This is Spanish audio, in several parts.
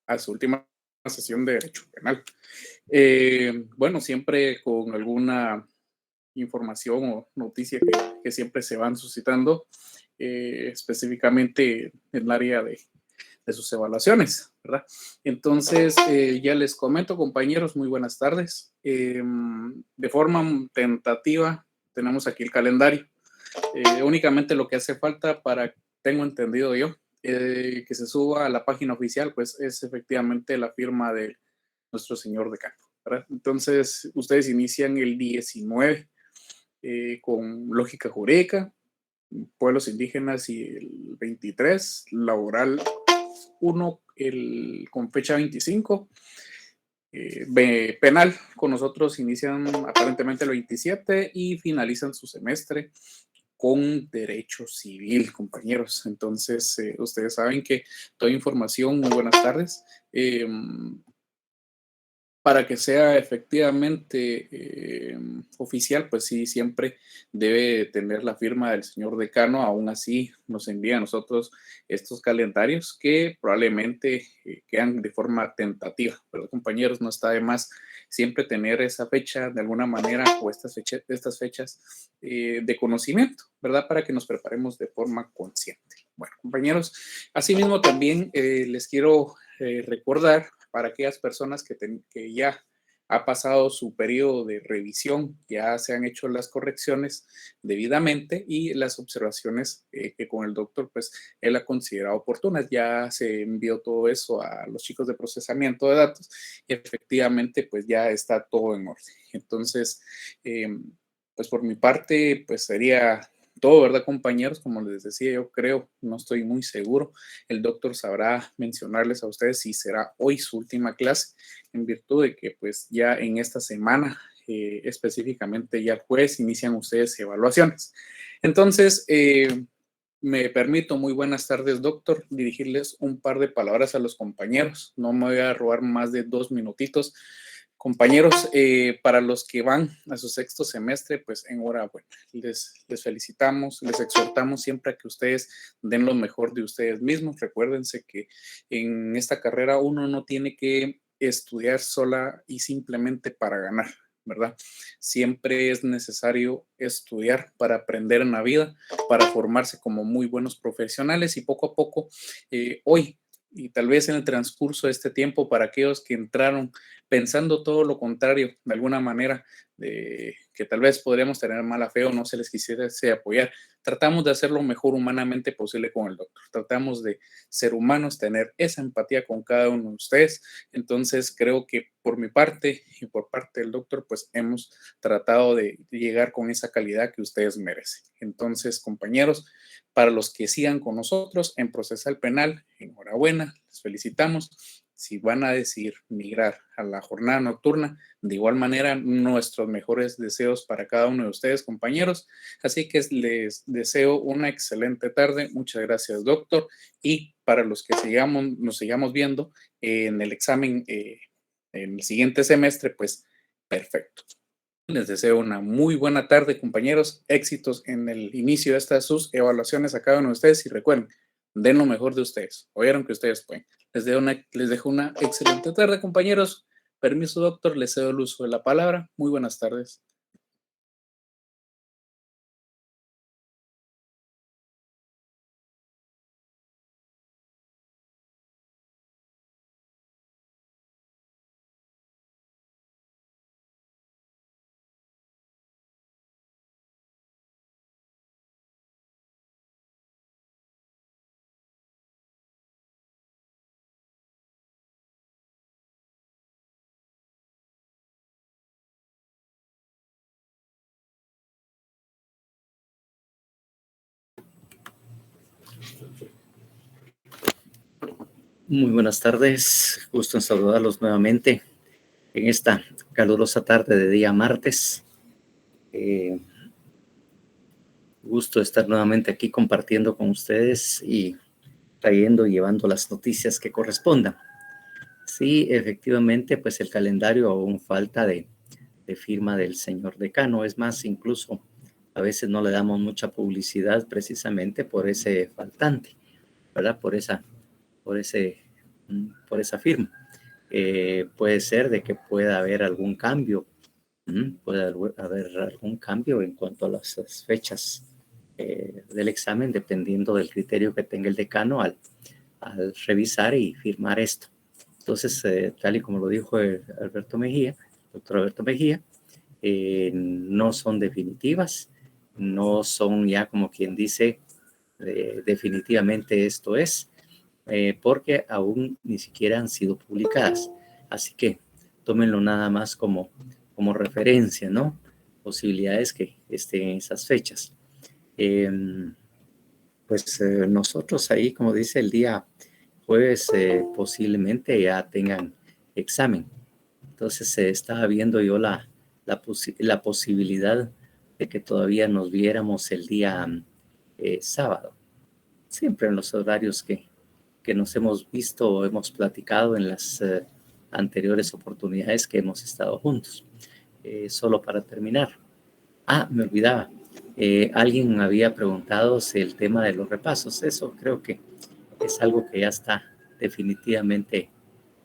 a su última sesión de Derecho Penal. Bueno, siempre con alguna información o noticia que siempre se van suscitando, específicamente en el área de sus evaluaciones, ¿verdad? Entonces, ya les comento, compañeros, muy buenas tardes. De forma tentativa, tenemos aquí el calendario. Únicamente lo que hace falta para, tengo entendido yo, que se suba a la página oficial, pues es efectivamente la firma de nuestro señor decano, ¿verdad? Entonces, ustedes inician el 19 con lógica jurídica, pueblos indígenas y el 23, laboral 1 con fecha 25. Penal con nosotros inician aparentemente el 27 y finalizan su semestre con derecho civil, compañeros. Entonces, ustedes saben que toda información, muy buenas tardes. Para que sea efectivamente oficial, pues sí, siempre debe tener la firma del señor decano. Aún así, nos envía a nosotros estos calendarios que probablemente quedan de forma tentativa, pero compañeros, no está de más siempre tener esa fecha de alguna manera o estas fechas de conocimiento, ¿verdad? Para que nos preparemos de forma consciente. Bueno, compañeros, asimismo también les quiero recordar para aquellas personas que ya ha pasado su periodo de revisión, ya se han hecho las correcciones debidamente y las observaciones que con el doctor, pues él ha considerado oportunas. Ya se envió todo eso a los chicos de procesamiento de datos y efectivamente, pues ya está todo en orden. Entonces, eh, pues por mi parte, pues sería todo, ¿verdad, compañeros? Como les decía, yo creo, no estoy muy seguro. El doctor sabrá mencionarles a ustedes si será hoy su última clase, en virtud de que pues ya en esta semana, específicamente ya el jueves, inician ustedes evaluaciones. Entonces, me permito, muy buenas tardes, doctor, dirigirles un par de palabras a los compañeros. No me voy a robar más de 2 minutitos. Compañeros, para los que van a su sexto semestre, pues enhorabuena. Les felicitamos, les exhortamos siempre a que ustedes den lo mejor de ustedes mismos. Recuérdense que en esta carrera uno no tiene que estudiar sola y simplemente para ganar, ¿verdad? Siempre es necesario estudiar para aprender en la vida, para formarse como muy buenos profesionales y poco a poco, hoy y tal vez en el transcurso de este tiempo, para aquellos que entraron pensando todo lo contrario, de alguna manera, de que tal vez podríamos tener mala fe o no se les quisiera apoyar. Tratamos de hacer lo mejor humanamente posible con el doctor. Tratamos de ser humanos, tener esa empatía con cada uno de ustedes. Entonces, creo que por mi parte y por parte del doctor, pues hemos tratado de llegar con esa calidad que ustedes merecen. Entonces, compañeros, para los que sigan con nosotros en Procesal Penal, enhorabuena, les felicitamos. Si van a decidir migrar a la jornada nocturna, de igual manera, nuestros mejores deseos para cada uno de ustedes, compañeros. Así que les deseo una excelente tarde. Muchas gracias, doctor. Y para los que nos sigamos viendo en el examen en el siguiente semestre, pues perfecto. Les deseo una muy buena tarde, compañeros. Éxitos en el inicio de estas sus evaluaciones a cada uno de ustedes y recuerden, den lo mejor de ustedes. Oyeron que ustedes pueden. Les dejo una excelente tarde, compañeros. Permiso, doctor, les cedo el uso de la palabra. Muy buenas tardes. Muy buenas tardes, gusto en saludarlos nuevamente en esta calurosa tarde de día martes. Gusto estar nuevamente aquí compartiendo con ustedes y trayendo y llevando las noticias que correspondan. Sí, efectivamente, pues el calendario aún falta de firma del señor decano. Es más, incluso a veces no le damos mucha publicidad precisamente por ese faltante, ¿verdad? Por ese por esa firma. Puede ser de que pueda haber algún cambio, puede haber algún cambio en cuanto a las fechas del examen, dependiendo del criterio que tenga el decano al revisar y firmar esto. Entonces, tal y como lo dijo doctor Alberto Mejía, no son definitivas, no son ya como quien dice definitivamente esto es, porque aún ni siquiera han sido publicadas. Así que tómenlo nada más como referencia, ¿no? Posibilidades que estén en esas fechas. Pues nosotros ahí, como dice, el día jueves posiblemente ya tengan examen. Entonces estaba viendo yo la posibilidad de que todavía nos viéramos el día sábado, siempre en los horarios que nos hemos visto o hemos platicado en las anteriores oportunidades que hemos estado juntos. Solo para terminar. Me olvidaba. Alguien me había preguntado si el tema de los repasos. Eso creo que es algo que ya está definitivamente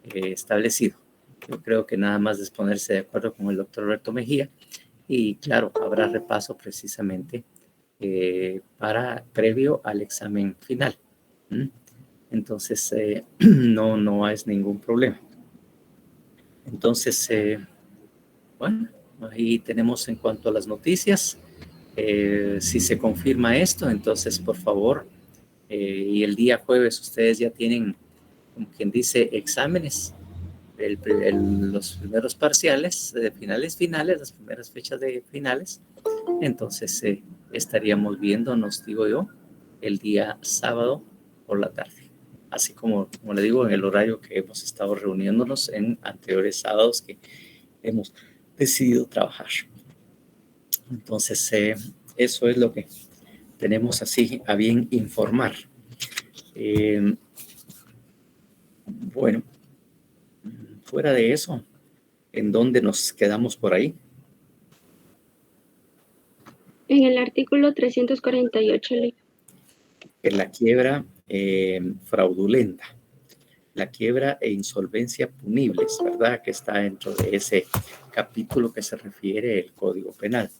establecido. Yo creo que nada más es ponerse de acuerdo con el doctor Roberto Mejía y claro, habrá repaso precisamente previo al examen final. Entonces, no es ningún problema. Entonces, bueno, ahí tenemos en cuanto a las noticias. Si se confirma esto, entonces, por favor, y el día jueves ustedes ya tienen, como quien dice, exámenes, los primeros parciales, finales, las primeras fechas de finales. Entonces, estaríamos viéndonos, digo yo, el día sábado por la tarde. Así como le digo, en el horario que hemos estado reuniéndonos en anteriores sábados que hemos decidido trabajar. Entonces, eso es lo que tenemos así a bien informar. Bueno, fuera de eso, ¿en dónde nos quedamos por ahí? En el artículo 348. En la quiebra fraudulenta, la quiebra e insolvencia punibles, ¿verdad? Que está dentro de ese capítulo que se refiere al Código Penal.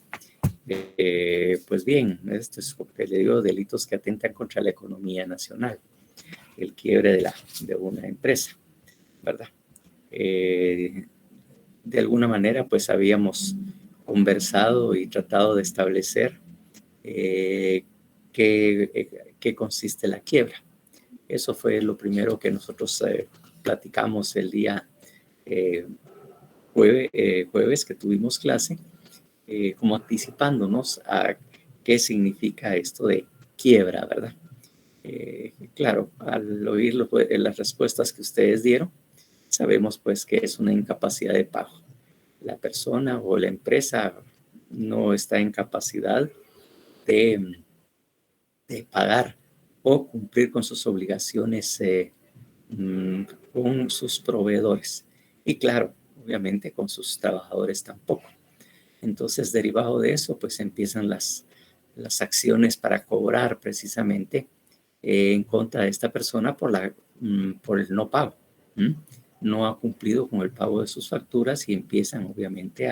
Pues bien, esto es porque le digo delitos que atentan contra la economía nacional, el quiebre de una empresa, ¿verdad? De alguna manera, pues habíamos conversado y tratado de establecer qué consiste la quiebra. Eso fue lo primero que nosotros platicamos el día jueves que tuvimos clase, como anticipándonos a qué significa esto de quiebra, ¿verdad? Claro, al oír las respuestas que ustedes dieron, sabemos pues que es una incapacidad de pago. La persona o la empresa no está en capacidad de pagar o cumplir con sus obligaciones con sus proveedores. Y claro, obviamente con sus trabajadores tampoco. Entonces, derivado de eso, pues empiezan las acciones para cobrar precisamente en contra de esta persona por el no pago. No ha cumplido con el pago de sus facturas y empiezan obviamente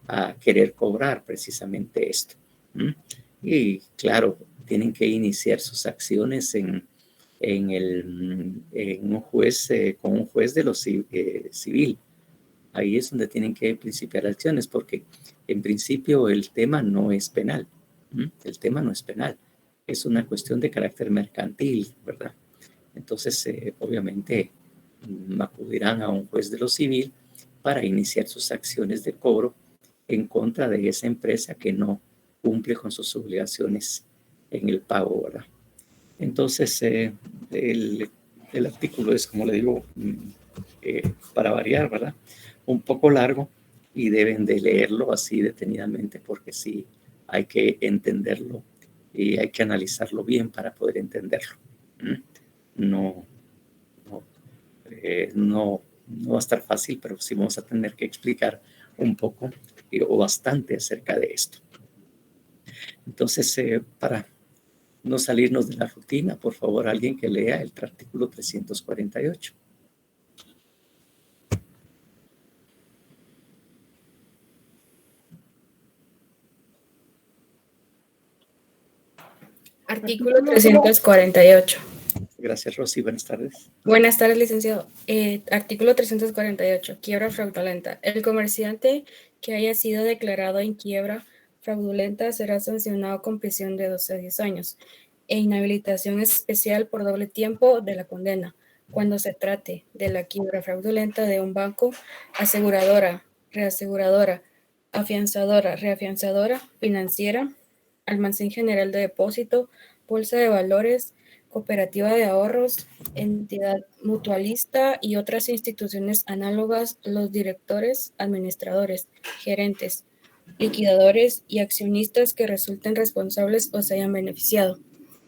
a querer cobrar precisamente esto. Y claro, tienen que iniciar sus acciones en un juez, con un juez de lo civil. Ahí es donde tienen que principiar acciones, porque en principio el tema no es penal. El tema no es penal. Es una cuestión de carácter mercantil, ¿verdad? Entonces, obviamente, acudirán a un juez de lo civil para iniciar sus acciones de cobro en contra de esa empresa que no cumple con sus obligaciones en el pago, ¿verdad? Entonces, el artículo es, como le digo, para variar, ¿verdad? Un poco largo y deben de leerlo así detenidamente porque sí hay que entenderlo y hay que analizarlo bien para poder entenderlo. No va a estar fácil, pero sí vamos a tener que explicar un poco o bastante acerca de esto. Entonces, para no salirnos de la rutina, por favor, alguien que lea el artículo 348. Artículo 348. Gracias, Rosy. Buenas tardes. Buenas tardes, licenciado. Artículo 348. Quiebra fraudulenta. El comerciante que haya sido declarado en quiebra fraudulenta será sancionado con prisión de 12 a 10 años e inhabilitación especial por doble tiempo de la condena cuando se trate de la quiebra fraudulenta de un banco, aseguradora, reaseguradora, afianzadora, reafianzadora, financiera, almacén general de depósito, bolsa de valores, cooperativa de ahorros, entidad mutualista y otras instituciones análogas, los directores, administradores, gerentes, liquidadores y accionistas que resulten responsables o se hayan beneficiado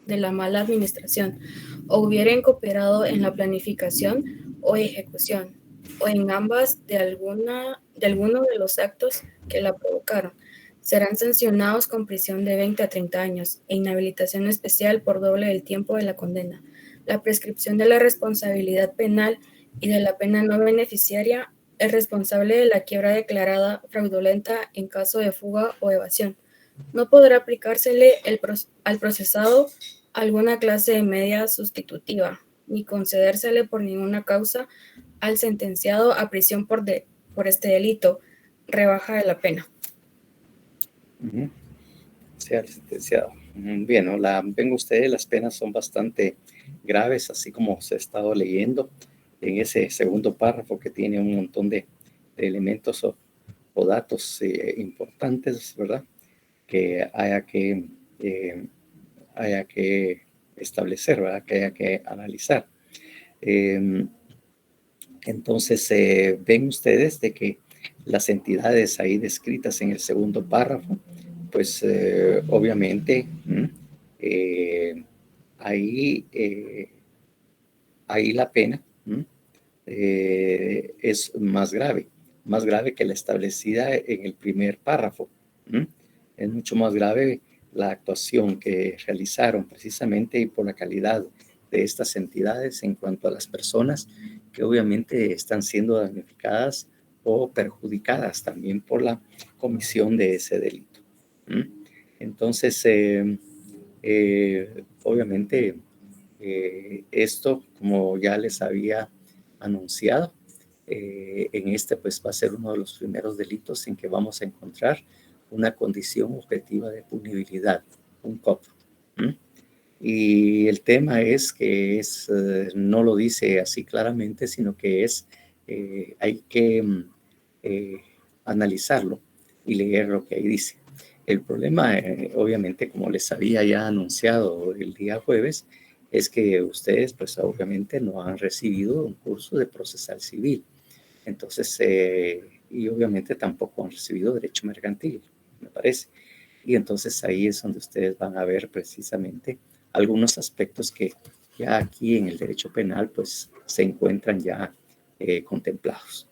de la mala administración o hubieran cooperado en la planificación o ejecución o en ambas de alguno de los actos que la provocaron. Serán sancionados con prisión de 20 a 30 años e inhabilitación especial por doble del tiempo de la condena. La prescripción de la responsabilidad penal y de la pena no beneficiaria es responsable de la quiebra declarada fraudulenta en caso de fuga o evasión. No podrá aplicársele al procesado alguna clase de medida sustitutiva, ni concedérsele por ninguna causa al sentenciado a prisión por este delito. Rebaja de la pena. Sea el sentenciado. Bien, ¿no? Ven ustedes, las penas son bastante graves, así como se ha estado leyendo en ese segundo párrafo que tiene un montón de elementos o datos importantes, ¿verdad? Que haya que establecer, ¿verdad? Que haya que analizar. Entonces, ven ustedes de que las entidades ahí descritas en el segundo párrafo, pues obviamente ahí la pena es más grave que la establecida en el primer párrafo. Es mucho más grave la actuación que realizaron precisamente y por la calidad de estas entidades en cuanto a las personas que obviamente están siendo damnificadas o perjudicadas también por la comisión de ese delito. Entonces, obviamente, esto, como ya les había anunciado, en este pues va a ser uno de los primeros delitos en que vamos a encontrar una condición objetiva de punibilidad, un COP. Y el tema es que no lo dice así claramente, sino que hay que analizarlo y leer lo que ahí dice. El problema, obviamente, como les había ya anunciado el día jueves, es que ustedes, pues obviamente no han recibido un curso de procesal civil. Entonces, y obviamente tampoco han recibido derecho mercantil, me parece. Y entonces ahí es donde ustedes van a ver precisamente algunos aspectos que ya aquí en el derecho penal pues se encuentran ya contemplados.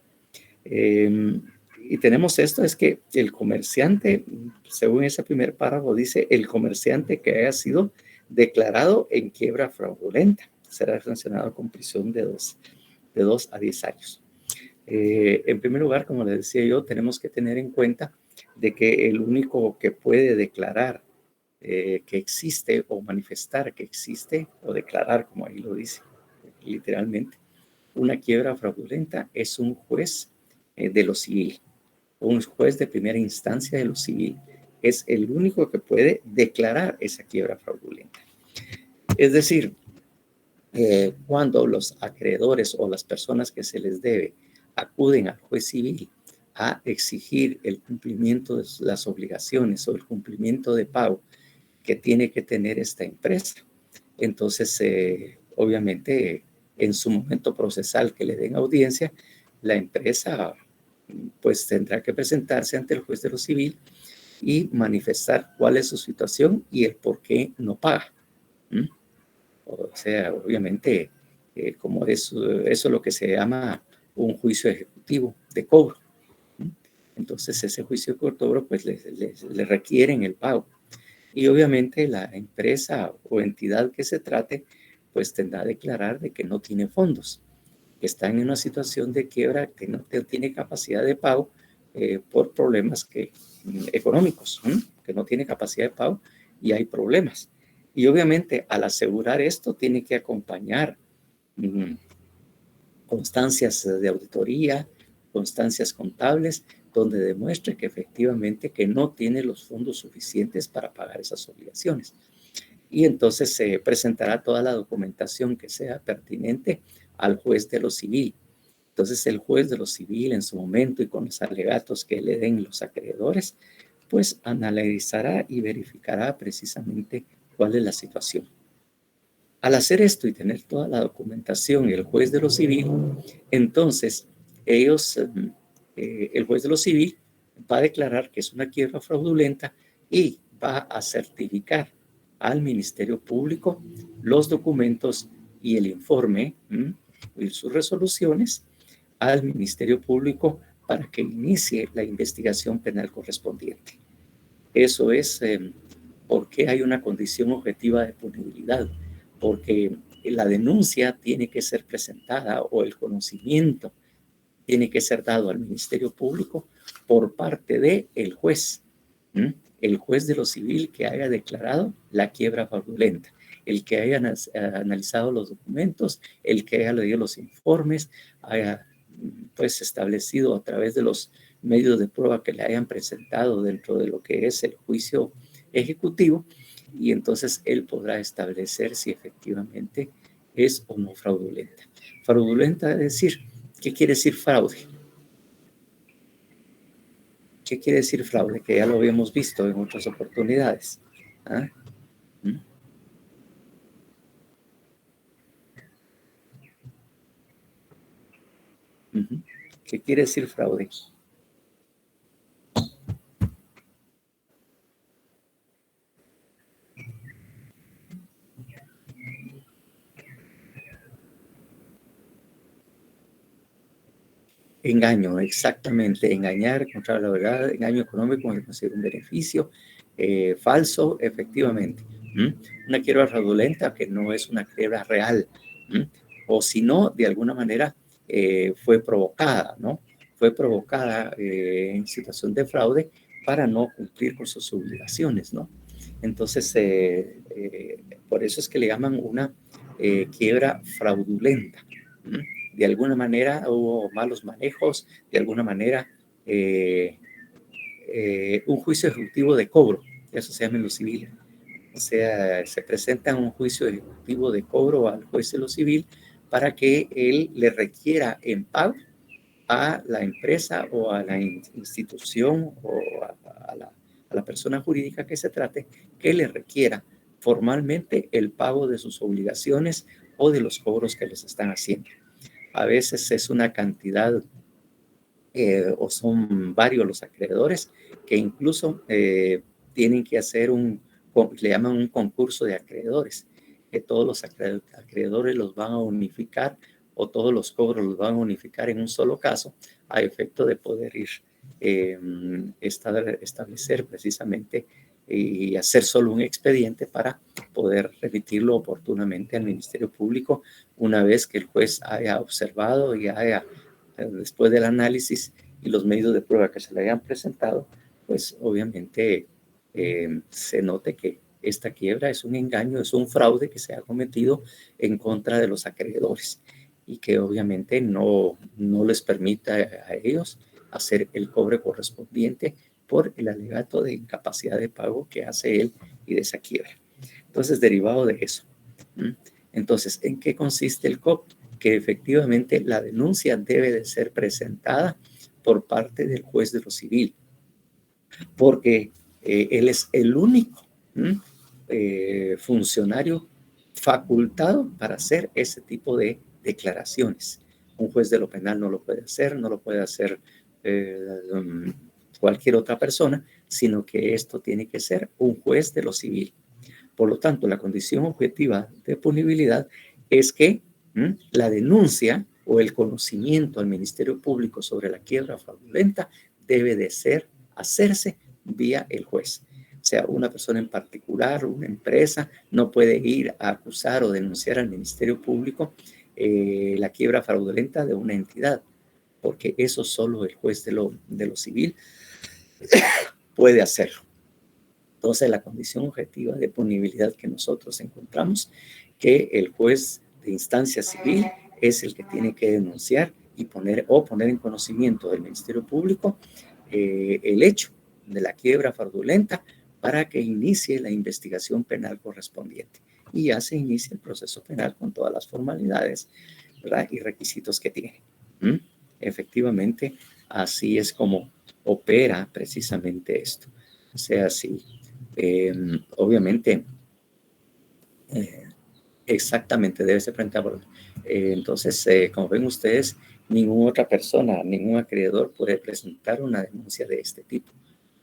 Y tenemos esto, es que el comerciante, según ese primer párrafo, dice el comerciante que haya sido declarado en quiebra fraudulenta será sancionado con prisión de 2 a 10 años. En primer lugar, como les decía yo, tenemos que tener en cuenta de que el único que puede declarar que existe o manifestar que existe o declarar, como ahí lo dice literalmente, una quiebra fraudulenta es un juez de lo civil, un juez de primera instancia de lo civil. Es el único que puede declarar esa quiebra fraudulenta. Es decir, cuando los acreedores o las personas que se les debe acuden al juez civil a exigir el cumplimiento de las obligaciones o el cumplimiento de pago que tiene que tener esta empresa, entonces obviamente en su momento procesal que le den audiencia, la empresa pues tendrá que presentarse ante el juez de lo civil y manifestar cuál es su situación y el por qué no paga. O sea, obviamente, como eso es lo que se llama un juicio ejecutivo de cobro. Entonces, ese juicio de cobro, pues, le requieren el pago. Y obviamente la empresa o entidad que se trate, pues, tendrá que declarar de que no tiene fondos, que está en una situación de quiebra, que no tiene capacidad de pago por problemas económicos, que no tiene capacidad de pago y hay problemas. Y obviamente al asegurar esto tiene que acompañar constancias de auditoría, constancias contables, donde demuestre que efectivamente que no tiene los fondos suficientes para pagar esas obligaciones. Y entonces se presentará toda la documentación que sea pertinente al juez de lo civil. Entonces el juez de lo civil en su momento y con los alegatos que le den los acreedores, pues analizará y verificará precisamente cuál es la situación. Al hacer esto y tener toda la documentación y el juez de lo civil, entonces el juez de lo civil va a declarar que es una quiebra fraudulenta y va a certificar al Ministerio Público los documentos y el informe y sus resoluciones al Ministerio Público para que inicie la investigación penal correspondiente. Eso es porque hay una condición objetiva de punibilidad, porque la denuncia tiene que ser presentada o el conocimiento tiene que ser dado al Ministerio Público por parte del juez, el juez de lo civil que haya declarado la quiebra fraudulenta, el que haya analizado los documentos, el que haya leído los informes, haya pues establecido a través de los medios de prueba que le hayan presentado dentro de lo que es el juicio ejecutivo, y entonces él podrá establecer si efectivamente es o no fraudulenta. Fraudulenta es decir, ¿qué quiere decir fraude? ¿Qué quiere decir fraude? Que ya lo habíamos visto en otras oportunidades. ¿Ah? ¿Qué quiere decir fraude? Engaño, exactamente, engañar contra la verdad, engaño económico cuando se considera un beneficio, falso, efectivamente. Una quiebra fraudulenta que no es una quiebra real, o si no, de alguna manera fue provocada, ¿no? Fue provocada en situación de fraude para no cumplir con sus obligaciones, ¿no? Entonces, por eso es que le llaman una quiebra fraudulenta. De alguna manera hubo malos manejos, de alguna manera un juicio ejecutivo de cobro, eso se llama en lo civil. O sea, se presenta un juicio ejecutivo de cobro al juez de lo civil para que él le requiera en pago a la empresa o a la institución o a la persona jurídica que se trate, que le requiera formalmente el pago de sus obligaciones o de los cobros que les están haciendo. A veces es una cantidad o son varios los acreedores que incluso tienen que hacer le llaman un concurso de acreedores, que todos los acreedores los van a unificar o todos los cobros los van a unificar en un solo caso a efecto de poder ir establecer precisamente y hacer solo un expediente para poder remitirlo oportunamente al Ministerio Público una vez que el juez haya observado y haya, después del análisis y los medios de prueba que se le hayan presentado, pues obviamente se note que esta quiebra es un engaño, es un fraude que se ha cometido en contra de los acreedores y que obviamente no les permita a ellos hacer el cobre correspondiente por el alegato de incapacidad de pago que hace él y de esa quiebra. Entonces, derivado de eso. Entonces, ¿en qué consiste el COP? Que efectivamente la denuncia debe de ser presentada por parte del juez de lo civil, porque él es el único funcionario facultado para hacer ese tipo de declaraciones. Un juez de lo penal no lo puede hacer, no lo puede hacer cualquier otra persona, sino que esto tiene que ser un juez de lo civil. Por lo tanto, la condición objetiva de punibilidad es que la denuncia o el conocimiento al Ministerio Público sobre la quiebra fraudulenta debe de hacerse vía el juez. O sea, una persona en particular, una empresa, no puede ir a acusar o denunciar al Ministerio Público la quiebra fraudulenta de una entidad, porque eso solo el juez de lo civil puede hacerlo. Entonces, la condición objetiva de punibilidad que nosotros encontramos, que el juez de instancia civil es el que tiene que denunciar y poner en conocimiento del Ministerio Público el hecho de la quiebra fraudulenta para que inicie la investigación penal correspondiente. Y ya se inicia el proceso penal con todas las formalidades, ¿verdad?, y requisitos que tiene. Efectivamente, así es como opera precisamente esto. O sea, sí, obviamente, exactamente, debe ser presentado. Entonces, como ven ustedes, ninguna otra persona, ningún acreedor puede presentar una denuncia de este tipo.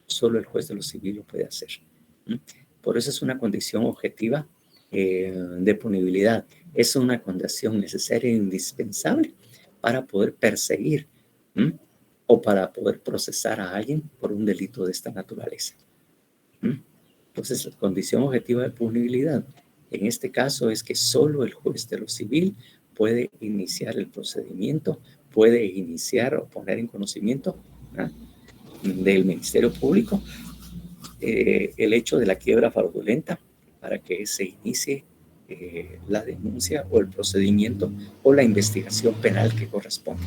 Solo el juez de lo civil lo puede hacer. Por eso es una condición objetiva de punibilidad. Es una condición necesaria e indispensable para poder perseguir o para poder procesar a alguien por un delito de esta naturaleza. Entonces, la condición objetiva de punibilidad en este caso es que solo el juez de lo civil puede iniciar el procedimiento, puede iniciar o poner en conocimiento del Ministerio Público el hecho de la quiebra fraudulenta para que se inicie la denuncia o el procedimiento o la investigación penal que corresponde.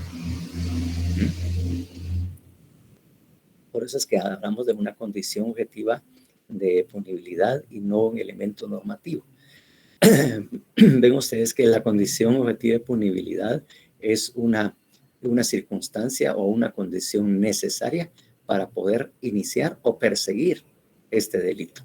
Por eso es que hablamos de una condición objetiva de punibilidad y no un elemento normativo. Ven ustedes que la condición objetiva de punibilidad es una circunstancia o una condición necesaria para poder iniciar o perseguir este delito.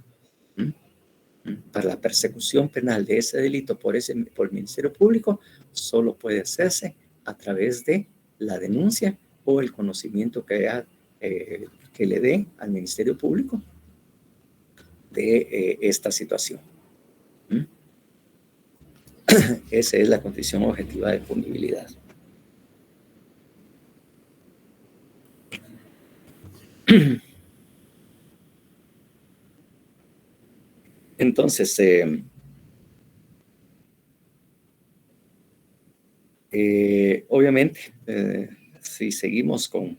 Para la persecución penal de ese delito por el Ministerio Público solo puede hacerse a través de la denuncia o el conocimiento que le dé al Ministerio Público de esta situación. Esa es la condición objetiva de punibilidad. Entonces, obviamente, si seguimos con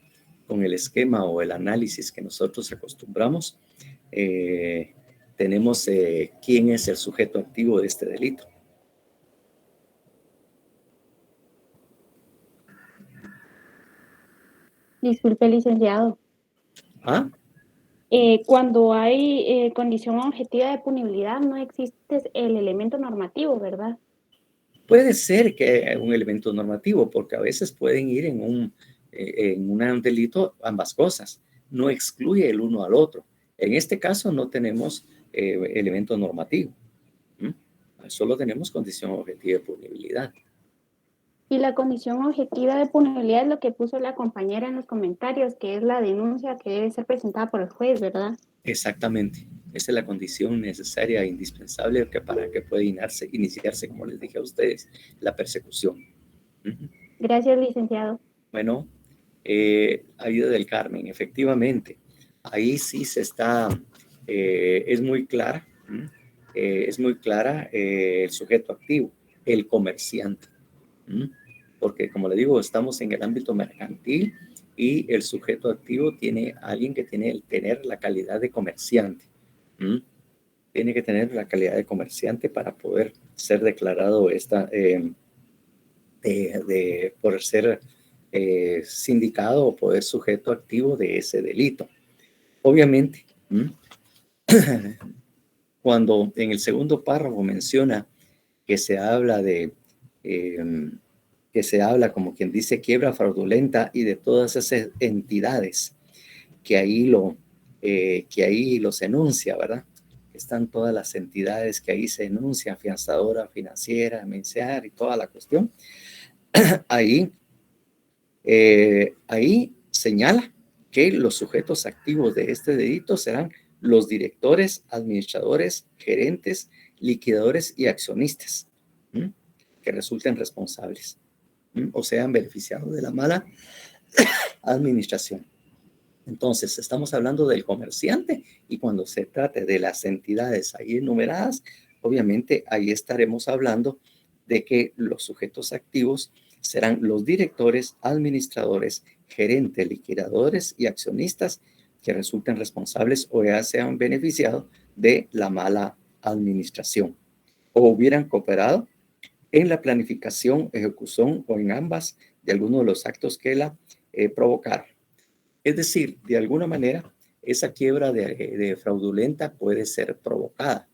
el esquema o el análisis que nosotros acostumbramos, tenemos quién es el sujeto activo de este delito. Disculpe, licenciado. ¿Ah? Cuando hay condición objetiva de punibilidad, no existe el elemento normativo, ¿verdad? Puede ser que haya un elemento normativo, porque a veces pueden ir en un delito ambas cosas. No excluye el uno al otro. En este caso no tenemos elemento normativo. Solo tenemos condición objetiva de punibilidad. Y la condición objetiva de punibilidad es lo que puso la compañera en los comentarios, que es la denuncia que debe ser presentada por el juez, ¿verdad? Exactamente. Esa es la condición necesaria e indispensable para que pueda iniciarse, como les dije a ustedes, la persecución. Gracias, licenciado. Bueno, Aida del Carmen, efectivamente, ahí sí se está, es muy clara el sujeto activo, el comerciante. Porque, como le digo, estamos en el ámbito mercantil y el sujeto activo tiene alguien que tiene que tener la calidad de comerciante. Tiene que tener la calidad de comerciante para poder ser declarado por ser sindicado o poder sujeto activo de ese delito. Obviamente, cuando en el segundo párrafo menciona que se habla como quien dice quiebra fraudulenta y de todas esas entidades que ahí los enuncia, ¿verdad? Están todas las entidades que ahí se enuncian, afianzadora, financiera, mensear y toda la cuestión. Ahí señala que los sujetos activos de este delito serán los directores, administradores, gerentes, liquidadores y accionistas que resulten responsables o sean beneficiados de la mala administración. Entonces, estamos hablando del comerciante y cuando se trate de las entidades ahí enumeradas, obviamente ahí estaremos hablando de que los sujetos activos serán los directores, administradores, gerentes, liquidadores y accionistas que resulten responsables o ya se han beneficiado de la mala administración o hubieran cooperado en la planificación, ejecución o en ambas de alguno de los actos que la provocaron. Es decir, de alguna manera, esa quiebra de fraudulenta puede ser provocada.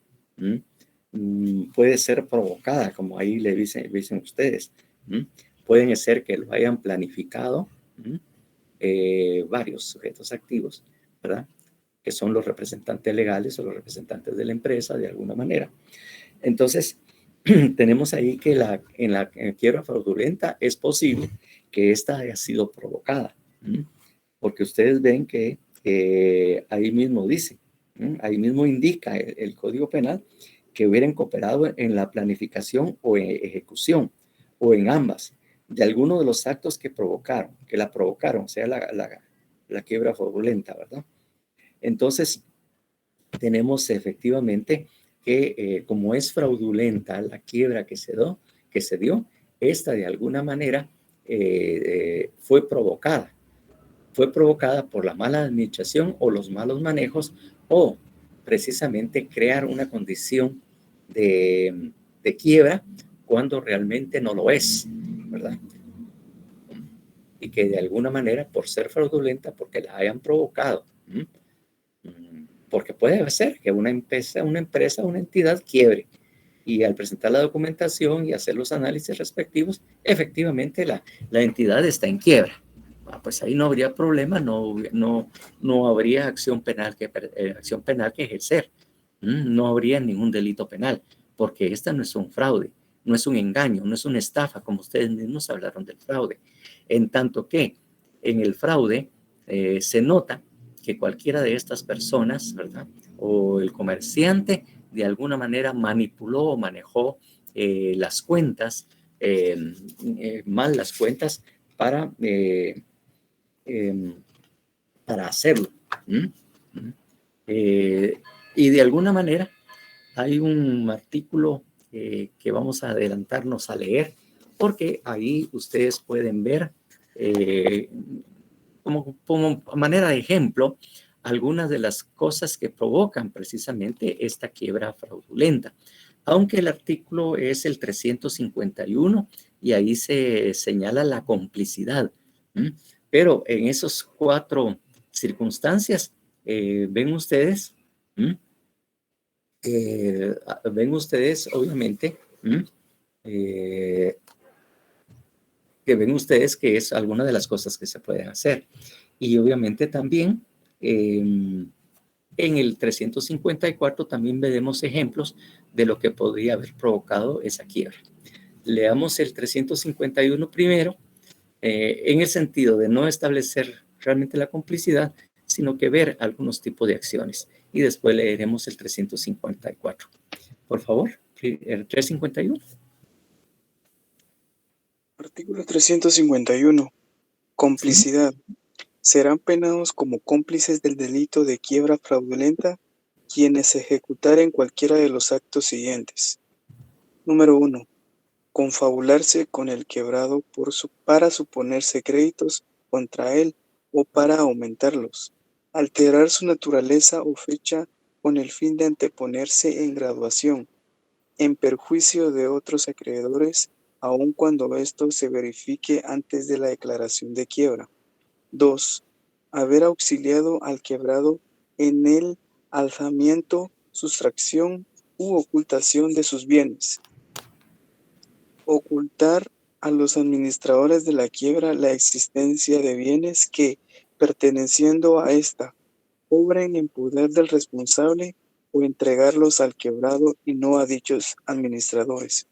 Puede ser provocada, como ahí le dicen ustedes. Pueden ser que lo hayan planificado varios sujetos activos, ¿verdad? Que son los representantes legales o los representantes de la empresa de alguna manera. Entonces, tenemos ahí que en la quiebra fraudulenta es posible que esta haya sido provocada, porque ustedes ven que ahí mismo dice, ahí mismo indica el Código Penal que hubieran cooperado en la planificación o en ejecución o en ambas de alguno de los actos que la provocaron, o sea, la quiebra fraudulenta, ¿verdad? Entonces, tenemos efectivamente que como es fraudulenta la quiebra que se dio, esta de alguna manera fue provocada por la mala administración o los malos manejos o precisamente crear una condición de quiebra cuando realmente no lo es, ¿verdad? Y que de alguna manera por ser fraudulenta, porque la hayan provocado, porque puede ser que una empresa, una entidad quiebre y al presentar la documentación y hacer los análisis respectivos, efectivamente la entidad está en quiebra. Pues ahí no habría problema, no habría acción penal que ejercer, no habría ningún delito penal, porque esta no es un fraude, no es un engaño, no es una estafa, como ustedes mismos hablaron del fraude. En tanto que en el fraude se nota que cualquiera de estas personas, ¿verdad? O el comerciante de alguna manera manipuló o manejó las cuentas, mal las cuentas para hacerlo. Y de alguna manera hay un artículo que vamos a adelantarnos a leer, porque ahí ustedes pueden ver como manera de ejemplo algunas de las cosas que provocan precisamente esta quiebra fraudulenta. Aunque el artículo es el 351 y ahí se señala la complicidad. Pero en esas 4 circunstancias, ven ustedes, obviamente, que ven ustedes que es alguna de las cosas que se pueden hacer. Y obviamente también en el 354 también veremos ejemplos de lo que podría haber provocado esa quiebra. Leamos el 351 primero, en el sentido de no establecer realmente la complicidad, sino que ver algunos tipos de acciones. Y después leeremos el 354. Por favor, el 351. Artículo 351. Complicidad. Serán penados como cómplices del delito de quiebra fraudulenta quienes ejecutaren cualquiera de los actos siguientes. Número 1. Confabularse con el quebrado para suponerse créditos contra él o para aumentarlos. Alterar su naturaleza o fecha con el fin de anteponerse en graduación, en perjuicio de otros acreedores, aun cuando esto se verifique antes de la declaración de quiebra. 2. Haber auxiliado al quebrado en el alzamiento, sustracción u ocultación de sus bienes. Ocultar a los administradores de la quiebra la existencia de bienes que, perteneciendo a esta, obren en poder del responsable o entregarlos al quebrado y no a dichos administradores.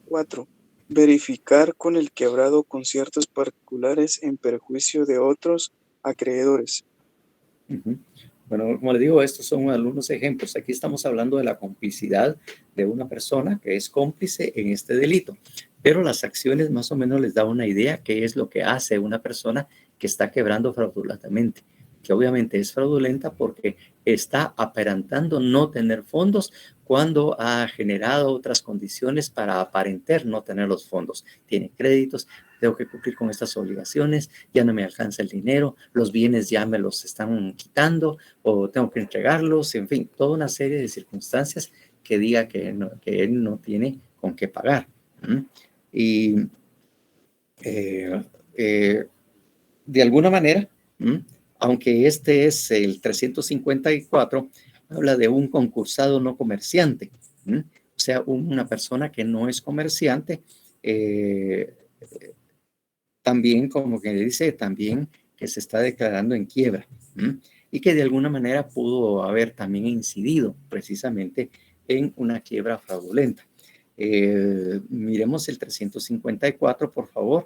4. Verificar con el quebrado conciertos particulares en perjuicio de otros acreedores. Bueno, como le digo, estos son algunos ejemplos. Aquí estamos hablando de la complicidad de una persona que es cómplice en este delito, pero las acciones más o menos les da una idea qué es lo que hace una persona que está quebrando fraudulentamente. que obviamente es fraudulenta porque está aparentando no tener fondos cuando ha generado otras condiciones para aparentar no tener los fondos. Tiene créditos, tengo que cumplir con estas obligaciones, ya no me alcanza el dinero, los bienes ya me los están quitando o tengo que entregarlos, en fin, toda una serie de circunstancias que diga que él no tiene con qué pagar. Y de alguna manera, aunque este es el 354, habla de un concursado no comerciante, o sea, una persona que no es comerciante, también como que dice, también que se está declarando en quiebra, y que de alguna manera pudo haber también incidido precisamente en una quiebra fraudulenta. Miremos el 354, por favor,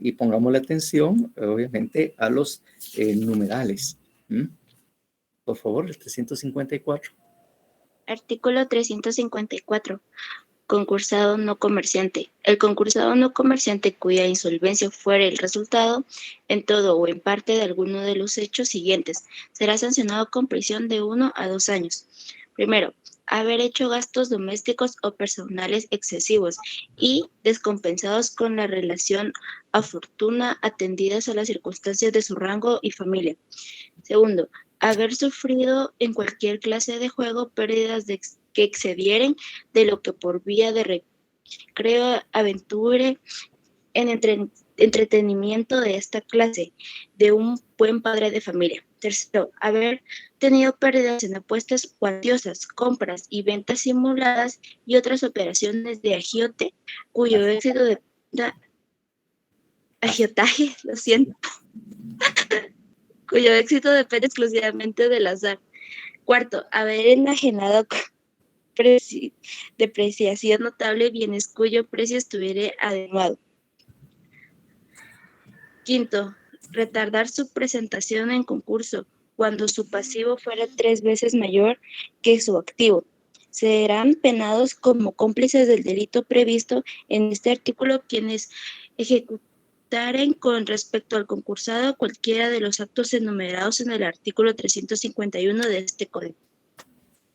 y pongamos la atención, obviamente, a los numerales. Por favor, el 354. Artículo 354. Concursado no comerciante. El concursado no comerciante cuya insolvencia fuere el resultado, en todo o en parte de alguno de los hechos siguientes, será sancionado con prisión de 1 a 2 años. Primero, haber hecho gastos domésticos o personales excesivos y descompensados con la relación a fortuna atendidas a las circunstancias de su rango y familia. Segundo, haber sufrido en cualquier clase de juego pérdidas que excedieren de lo que por vía de recreo, aventure en entretenimiento de esta clase, de un buen padre de familia. Tercero, haber tenido pérdidas en apuestas cuantiosas, compras y ventas simuladas y otras operaciones de agiote, cuyo éxito dependa agiotaje, lo siento, cuyo éxito depende exclusivamente del azar. Cuarto, haber enajenado depreciación notable bienes cuyo precio estuviera adecuado. Quinto, retardar su presentación en concurso cuando su pasivo fuera 3 veces mayor que su activo. Serán penados como cómplices del delito previsto en este artículo quienes ejecutaren con respecto al concursado cualquiera de los actos enumerados en el artículo 351 de este código.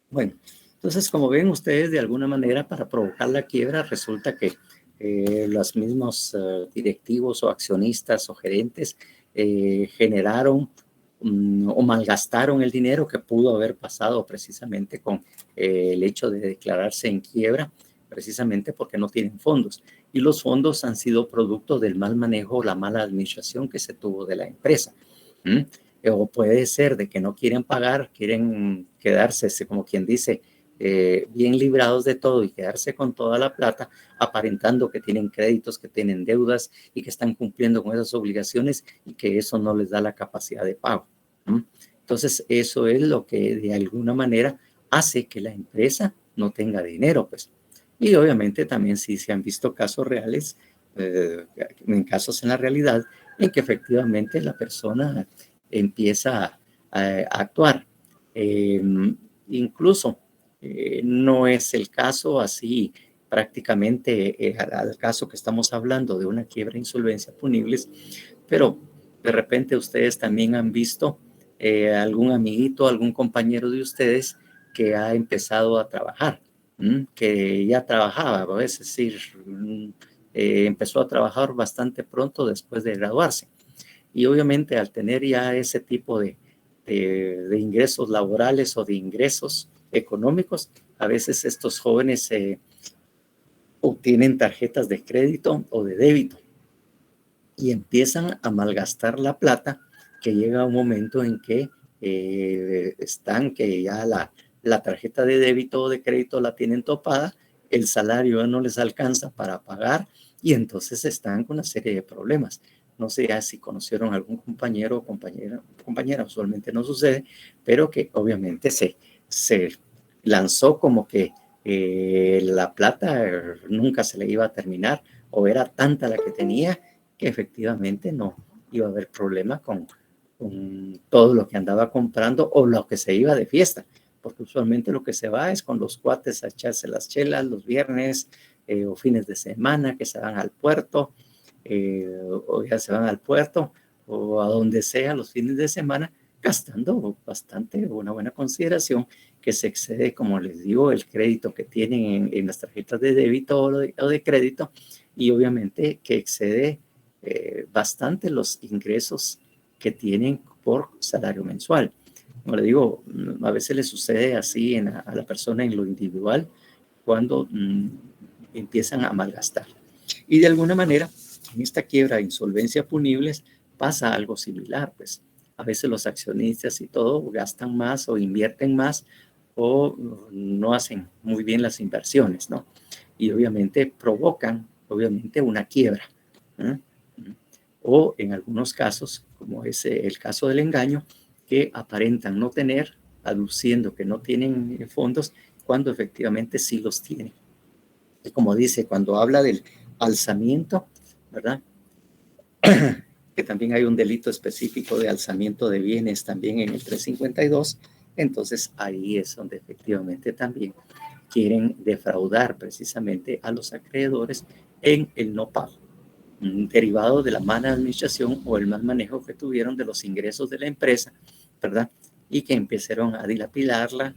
Bueno, entonces, como ven ustedes, de alguna manera, para provocar la quiebra, resulta que los mismos directivos o accionistas o gerentes generaron o malgastaron el dinero que pudo haber pasado precisamente con el hecho de declararse en quiebra, precisamente porque no tienen fondos. Y los fondos han sido producto del mal manejo o la mala administración que se tuvo de la empresa. O puede ser de que no quieren pagar, quieren quedarse, como quien dice, bien librados de todo y quedarse con toda la plata, aparentando que tienen créditos, que tienen deudas y que están cumpliendo con esas obligaciones y que eso no les da la capacidad de pago. Entonces, eso es lo que de alguna manera hace que la empresa no tenga dinero, pues. Y obviamente también sí se han visto casos reales, en casos en la realidad, en que efectivamente la persona empieza a actuar. Incluso no es el caso así prácticamente al caso que estamos hablando de una quiebra e insolvencia punibles, pero de repente ustedes también han visto algún amiguito, algún compañero de ustedes que ha empezado a trabajar, que ya trabajaba, es decir, empezó a trabajar bastante pronto después de graduarse. Y obviamente al tener ya ese tipo de ingresos laborales o de ingresos económicos, a veces estos jóvenes obtienen tarjetas de crédito o de débito y empiezan a malgastar la plata, que llega un momento en que que ya la tarjeta de débito o de crédito la tienen topada, el salario no les alcanza para pagar y entonces están con una serie de problemas. No sé si conocieron algún compañero o compañera, usualmente no sucede, pero que obviamente se lanzó como que la plata nunca se le iba a terminar o era tanta la que tenía que efectivamente no iba a haber problema con todo lo que andaba comprando o lo que se iba de fiesta, porque usualmente lo que se va es con los cuates a echarse las chelas los viernes o fines de semana que se van al puerto. O ya se van al puerto o a donde sea los fines de semana, gastando bastante, una buena consideración, que se excede, como les digo, el crédito que tienen en las tarjetas de débito o de crédito, y obviamente que excede bastante los ingresos que tienen por salario mensual. Como le digo, a veces le sucede así a la persona en lo individual cuando empiezan a malgastar. Y de alguna manera, en esta quiebra, insolvencia punibles, pasa algo similar, pues a veces los accionistas y todo gastan más o invierten más o no hacen muy bien las inversiones, ¿no? Y obviamente provocan, obviamente, una quiebra, ¿eh? O en algunos casos, como es el caso del engaño, que aparentan no tener, aduciendo que no tienen fondos, cuando efectivamente sí los tienen. Y como dice, cuando habla del alzamiento, ¿verdad? Que también hay un delito específico de alzamiento de bienes también en el 352, entonces ahí es donde efectivamente también quieren defraudar precisamente a los acreedores en el no pago, derivado de la mala administración o el mal manejo que tuvieron de los ingresos de la empresa, ¿verdad? Y que empezaron a dilapidarla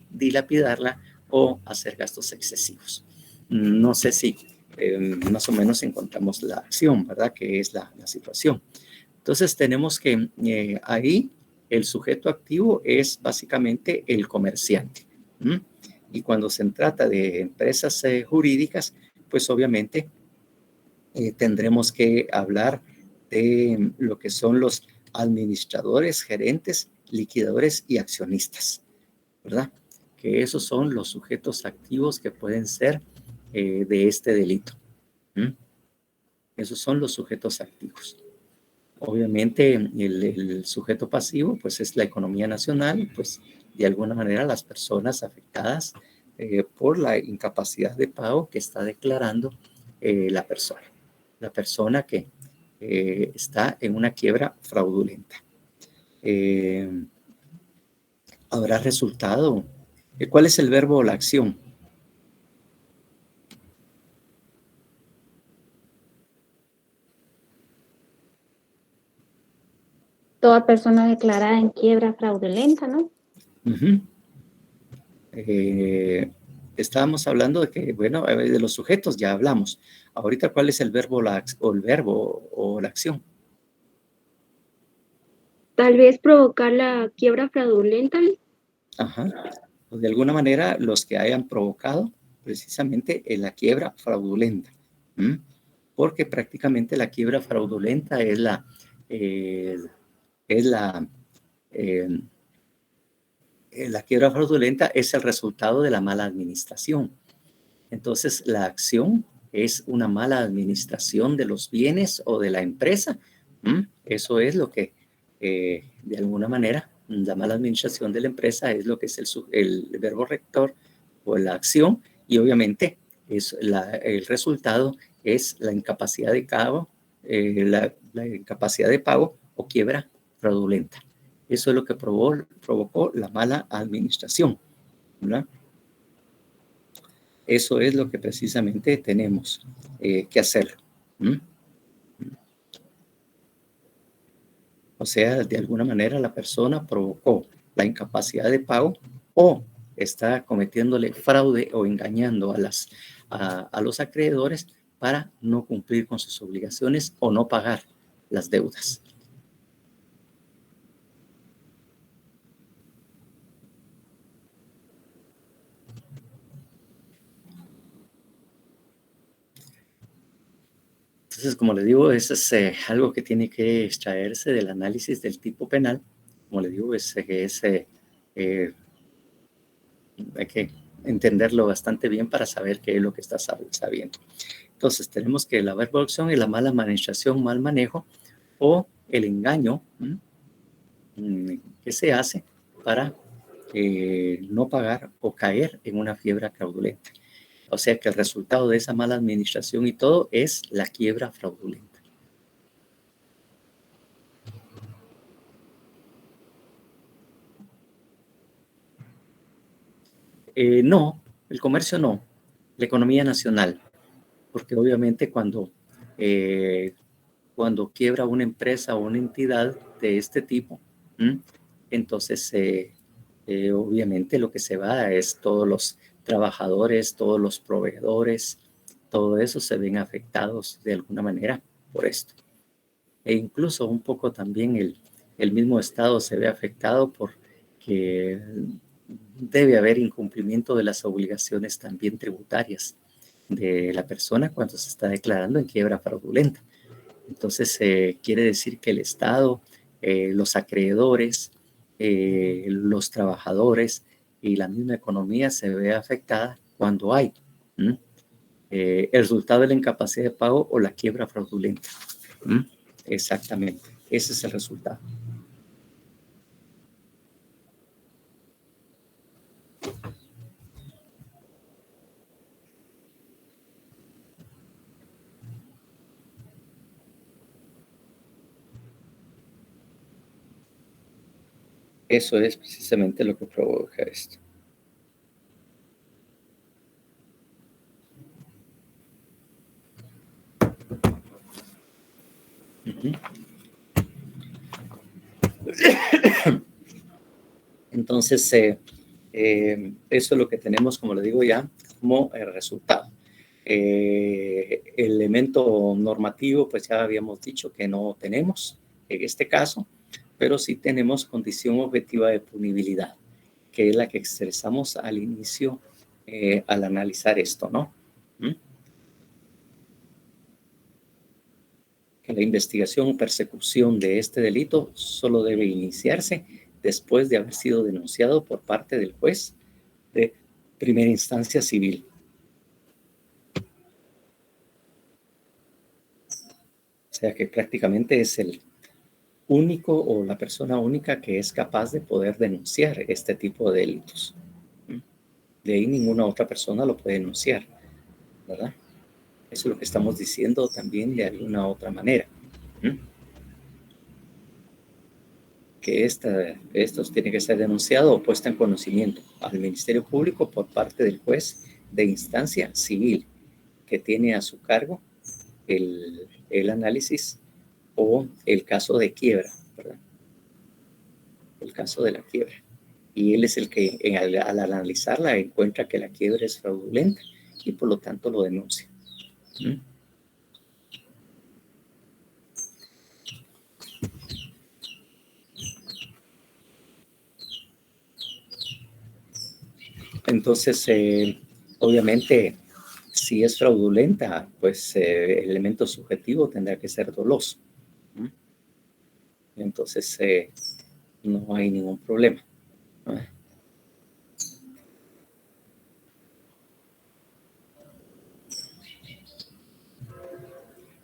o hacer gastos excesivos. No sé si más o menos encontramos la acción, ¿verdad? Que es la situación. Entonces tenemos que ahí el sujeto activo es básicamente el comerciante. Y cuando se trata de empresas jurídicas, pues obviamente tendremos que hablar de lo que son los administradores, gerentes, liquidadores y accionistas, ¿verdad? Que esos son los sujetos activos que pueden ser de este delito. Esos son los sujetos activos. Obviamente el sujeto pasivo pues es la economía nacional, pues de alguna manera las personas afectadas por la incapacidad de pago que está declarando la persona que está en una quiebra fraudulenta. ¿Habrá resultado? ¿Cuál es el verbo o la acción? Toda persona declarada en quiebra fraudulenta, ¿no? Estábamos hablando de que, bueno, de los sujetos ya hablamos. Ahorita, ¿cuál es el verbo o la acción? Tal vez provocar la quiebra fraudulenta. Ajá. Pues de alguna manera, los que hayan provocado precisamente la quiebra fraudulenta. Porque prácticamente la quiebra fraudulenta es la quiebra fraudulenta es el resultado de la mala administración. Entonces, la acción es una mala administración de los bienes o de la empresa. Eso es lo que, de alguna manera, la mala administración de la empresa es lo que es el verbo rector o la acción, y obviamente el resultado es la incapacidad de pago, la incapacidad de pago o quiebra fraudulenta. Eso es lo que provocó la mala administración, ¿verdad? Eso es lo que precisamente tenemos que hacer. O sea, de alguna manera la persona provocó la incapacidad de pago o está cometiéndole fraude o engañando a los acreedores para no cumplir con sus obligaciones o no pagar las deudas. Entonces, como le digo, eso es algo que tiene que extraerse del análisis del tipo penal. Como le digo, hay que entenderlo bastante bien para saber qué es lo que está sabiendo. Entonces, tenemos que la verbo acción y la mala administración, mal manejo o el engaño que se hace para no pagar o caer en una quiebra fraudulenta. O sea que el resultado de esa mala administración y todo es la quiebra fraudulenta. No, el comercio no, la economía nacional, porque obviamente cuando quiebra una empresa o una entidad de este tipo, entonces obviamente lo que se va es todos los trabajadores, todos los proveedores, todo eso se ven afectados de alguna manera por esto. E incluso un poco también el mismo Estado se ve afectado porque debe haber incumplimiento de las obligaciones también tributarias de la persona cuando se está declarando en quiebra fraudulenta. Entonces, quiere decir que el Estado, los acreedores, los trabajadores y la misma economía se ve afectada cuando hay el resultado de la incapacidad de pago o la quiebra fraudulenta. Exactamente, ese es el resultado. Eso es precisamente lo que provoca esto. Entonces, eso es lo que tenemos, como le digo ya, como resultado. El elemento normativo, pues ya habíamos dicho que no tenemos en este caso, pero sí tenemos condición objetiva de punibilidad, que es la que expresamos al inicio al analizar esto, ¿no? Que la investigación o persecución de este delito solo debe iniciarse después de haber sido denunciado por parte del juez de primera instancia civil. O sea que prácticamente es el único o la persona única que es capaz de poder denunciar este tipo de delitos. De ahí ninguna otra persona lo puede denunciar, ¿verdad? Eso es lo que estamos diciendo también de alguna otra manera. Que estos tiene que ser denunciado o puesto en conocimiento al Ministerio Público por parte del juez de instancia civil que tiene a su cargo el análisis o el caso de quiebra, ¿verdad? El caso de la quiebra. Y él es el que al analizarla encuentra que la quiebra es fraudulenta y por lo tanto lo denuncia. Entonces, obviamente, si es fraudulenta, pues el elemento subjetivo tendrá que ser doloso. Entonces, no hay ningún problema.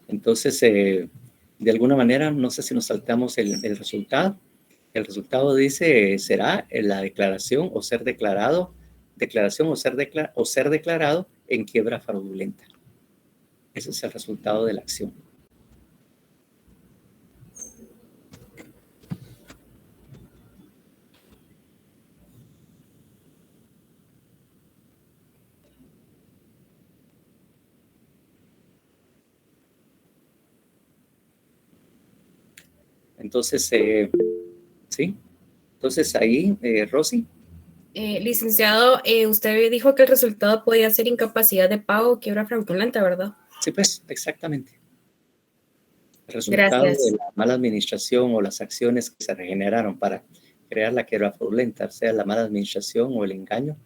Entonces, de alguna manera, no sé si nos saltamos el resultado. El resultado dice, será la declaración o ser declarado, o ser declarado en quiebra fraudulenta. Ese es el resultado de la acción. Entonces, sí. Entonces ahí, Rosy. Licenciado, usted dijo que el resultado podía ser incapacidad de pago o quiebra fraudulenta, ¿verdad? Sí, pues, exactamente. El resultado Gracias. de la mala administración o las acciones que se regeneraron para crear la quiebra fraudulenta, sea la mala administración o el engaño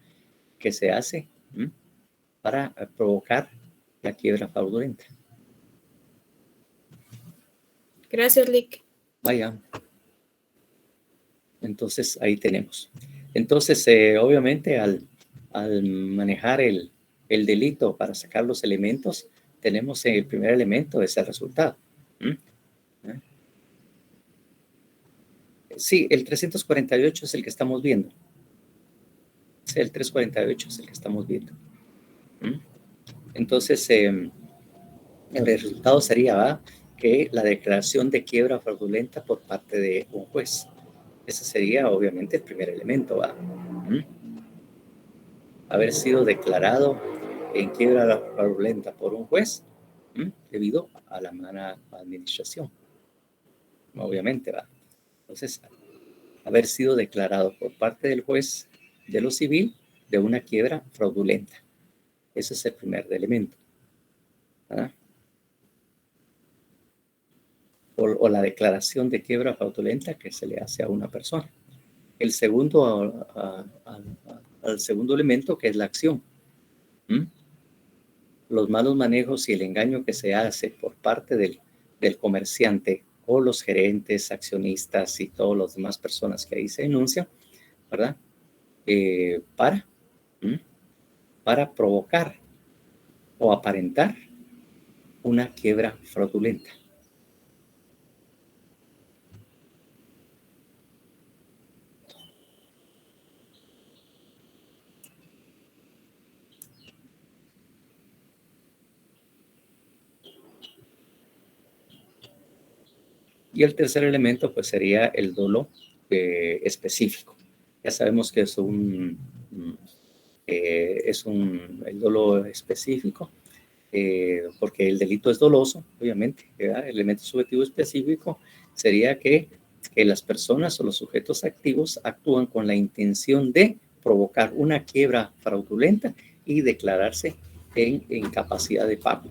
que se hace para provocar la quiebra fraudulenta. Gracias, Lick. Vaya. Entonces, ahí tenemos. Entonces, obviamente, al manejar el delito para sacar los elementos, tenemos el primer elemento, es el resultado. Sí, el 348 es el que estamos viendo. Sí, el 348 es el que estamos viendo. Entonces, el resultado sería que la declaración de quiebra fraudulenta por parte de un juez. Ese sería, obviamente, el primer elemento. Haber sido declarado en quiebra fraudulenta por un juez debido a la mala administración. Obviamente, Entonces, haber sido declarado por parte del juez de lo civil de una quiebra fraudulenta. Ese es el primer elemento, ¿verdad? O la declaración de quiebra fraudulenta que se le hace a una persona. El segundo, al segundo elemento, que es la acción. Los malos manejos y el engaño que se hace por parte del comerciante o los gerentes, accionistas y todas las demás personas que ahí se denuncian, ¿verdad? Para provocar o aparentar una quiebra fraudulenta. Y el tercer elemento, pues, sería el dolo específico. Ya sabemos que es el dolo específico, porque el delito es doloso, obviamente, ¿verdad? El elemento subjetivo específico sería que las personas o los sujetos activos actúan con la intención de provocar una quiebra fraudulenta y declararse en incapacidad de pago.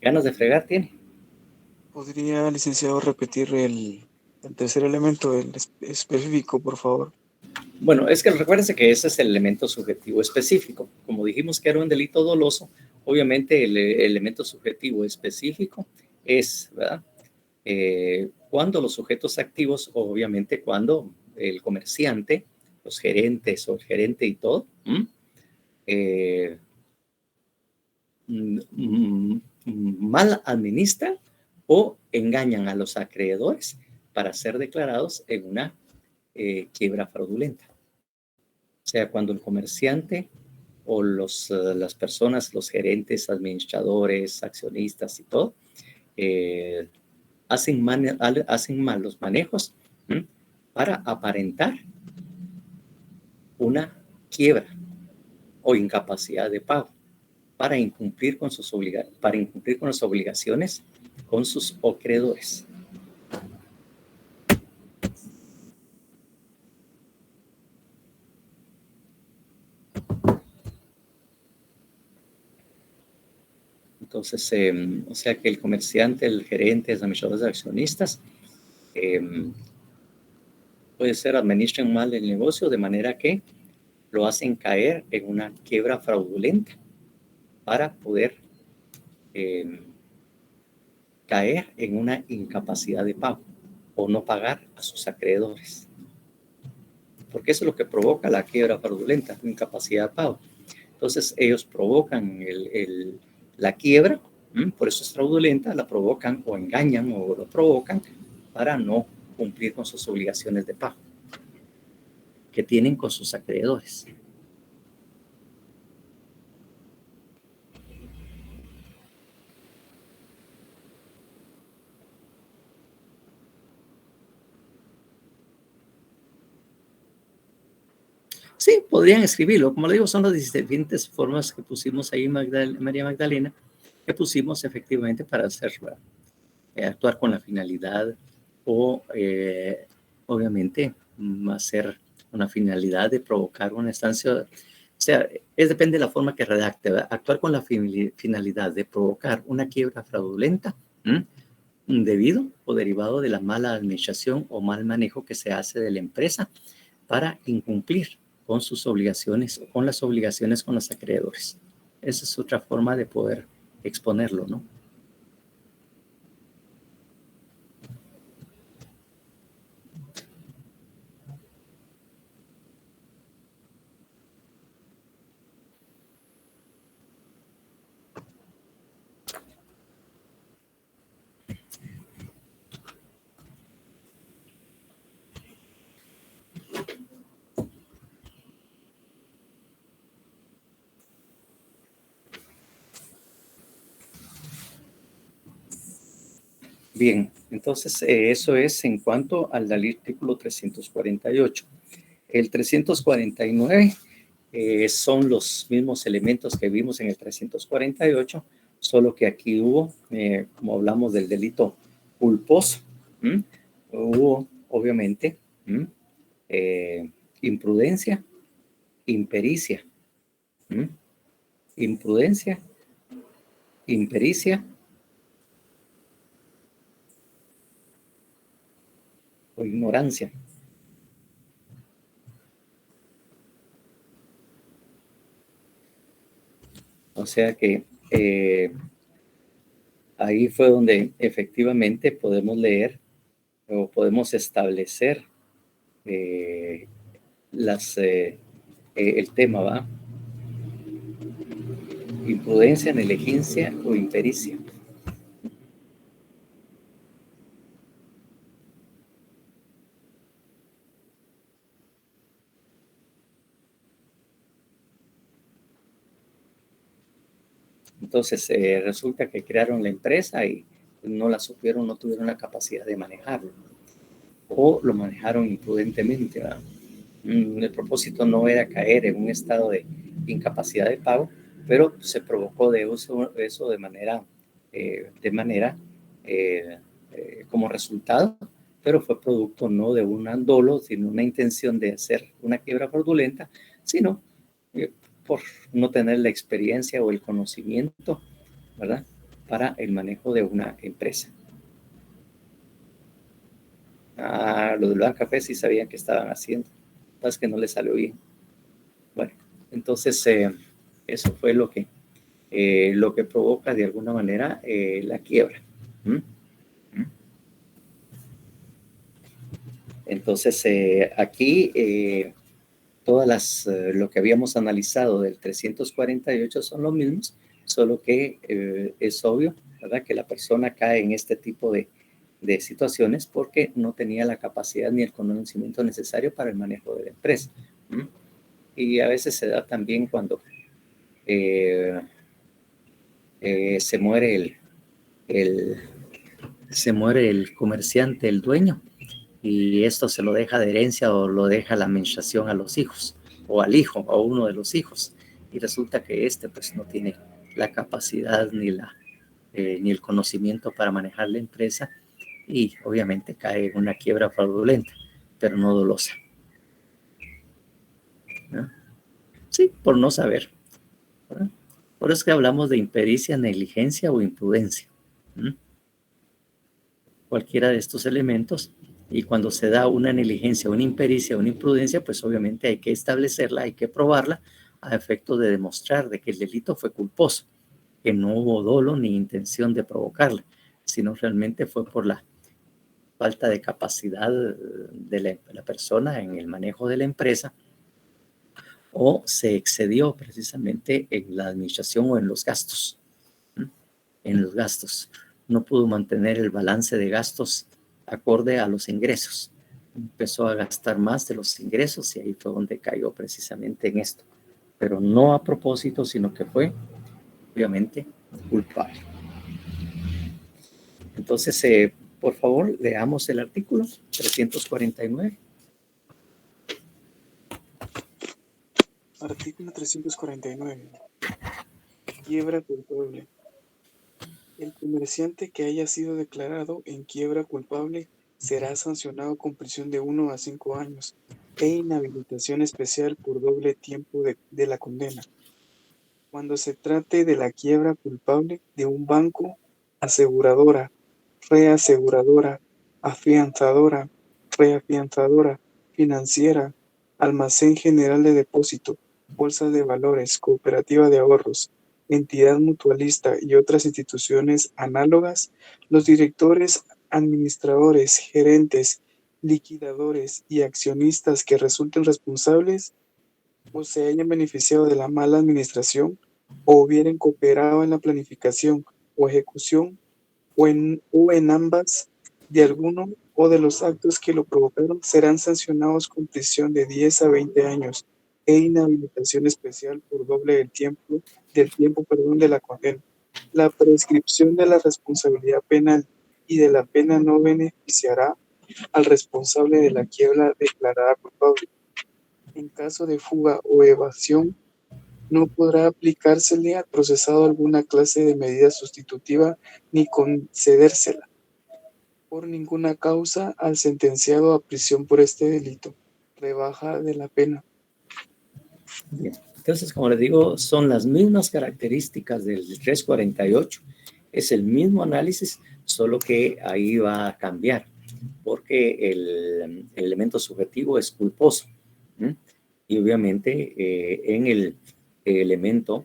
¿Ganas de fregar tiene? ¿Podría, licenciado, repetir el tercer elemento, el específico, por favor? Bueno, es que recuérdense que ese es el elemento subjetivo específico. Como dijimos que era un delito doloso, obviamente el elemento subjetivo específico es, ¿verdad? Cuando los sujetos activos, obviamente cuando el comerciante, los gerentes o el gerente y todo, mal administran o engañan a los acreedores para ser declarados en una quiebra fraudulenta. O sea, cuando el comerciante o las personas, los gerentes, administradores, accionistas y todo, hacen mal los manejos para aparentar una quiebra o incapacidad de pago, para incumplir con las obligaciones con sus acreedores. Entonces, o sea que el comerciante, el gerente, los administradores, accionistas, puede ser administran mal el negocio de manera que lo hacen caer en una quiebra fraudulenta para poder caer en una incapacidad de pago o no pagar a sus acreedores. Porque eso es lo que provoca la quiebra fraudulenta, la incapacidad de pago. Entonces ellos provocan la quiebra, por eso es fraudulenta, la provocan o engañan o lo provocan para no cumplir con sus obligaciones de pago que tienen con sus acreedores. Sí, podrían escribirlo. Como le digo, son las diferentes formas que pusimos ahí, María Magdalena, que pusimos efectivamente para hacerlo, actuar con la finalidad o, obviamente, hacer una finalidad de provocar una instancia. O sea, depende de la forma que redacte, ¿verdad? Actuar con la finalidad de provocar una quiebra fraudulenta, debido o derivado de la mala administración o mal manejo que se hace de la empresa para incumplir con sus obligaciones o con las obligaciones con los acreedores. Esa es otra forma de poder exponerlo, ¿no? Bien, Entonces, eso es en cuanto al artículo 348. El 349 son los mismos elementos que vimos en el 348, solo que aquí hubo, como hablamos del delito culposo, hubo obviamente imprudencia, impericia, imprudencia, impericia o ignorancia. O sea que ahí fue donde efectivamente podemos leer o podemos establecer el tema, ¿va? Imprudencia, negligencia o impericia. Entonces resulta que crearon la empresa y no la supieron, no tuvieron la capacidad de manejarlo o lo manejaron imprudentemente, ¿verdad? El propósito no era caer en un estado de incapacidad de pago, pero se provocó de eso de manera como resultado, pero fue producto no de un dolo, sino una intención de hacer una quiebra fraudulenta, sino por no tener la experiencia o el conocimiento, ¿verdad?, para el manejo de una empresa. Lo del Ban Café sí sabían que estaban haciendo, es que no les salió bien. Bueno, entonces eso fue lo que provoca de alguna manera la quiebra. Entonces aquí todas lo que habíamos analizado del 348 son los mismos, solo que es obvio, ¿verdad?, que la persona cae en este tipo de situaciones porque no tenía la capacidad ni el conocimiento necesario para el manejo de la empresa. Y a veces se da también cuando se muere el comerciante, el dueño, y esto se lo deja de herencia o lo deja la mención a los hijos o al hijo o a uno de los hijos, y resulta que pues no tiene la capacidad ni el conocimiento para manejar la empresa y obviamente cae en una quiebra fraudulenta, pero no dolosa, ¿no? Sí, por no saber, ¿verdad? Por eso es que hablamos de impericia, negligencia o imprudencia. Cualquiera de estos elementos, y cuando se da una negligencia, una impericia, una imprudencia, pues obviamente hay que establecerla, hay que probarla a efecto de demostrar de que el delito fue culposo, que no hubo dolo ni intención de provocarla, sino realmente fue por la falta de capacidad de la persona en el manejo de la empresa, o se excedió precisamente en la administración o en los gastos. No pudo mantener el balance de gastos acorde a los ingresos. Empezó a gastar más de los ingresos y ahí fue donde cayó precisamente en esto. Pero no a propósito, sino que fue, obviamente, culpable. Entonces, por favor, leamos el artículo 349. Artículo 349. Quiebra culpable. El comerciante que haya sido declarado en quiebra culpable será sancionado con prisión de 1 a 5 años e inhabilitación especial por doble tiempo de la condena. Cuando se trate de la quiebra culpable de un banco, aseguradora, reaseguradora, afianzadora, reafianzadora, financiera, almacén general de depósito, bolsa de valores, cooperativa de ahorros, entidad mutualista y otras instituciones análogas, los directores, administradores, gerentes, liquidadores y accionistas que resulten responsables o se hayan beneficiado de la mala administración o hubieran cooperado en la planificación o ejecución o en ambas de alguno o de los actos que lo provocaron serán sancionados con prisión de 10 a 20 años e inhabilitación especial por doble del tiempo de la condena. La prescripción de la responsabilidad penal y de la pena no beneficiará al responsable de la quiebra declarada culpable. En caso de fuga o evasión, no podrá aplicársele al procesado alguna clase de medida sustitutiva ni concedérsela por ninguna causa al sentenciado a prisión por este delito. Rebaja de la pena. Bien. Entonces, como les digo, son las mismas características del 348. Es el mismo análisis, solo que ahí va a cambiar, porque el elemento subjetivo es culposo. ¿Mm? Y obviamente en el elemento,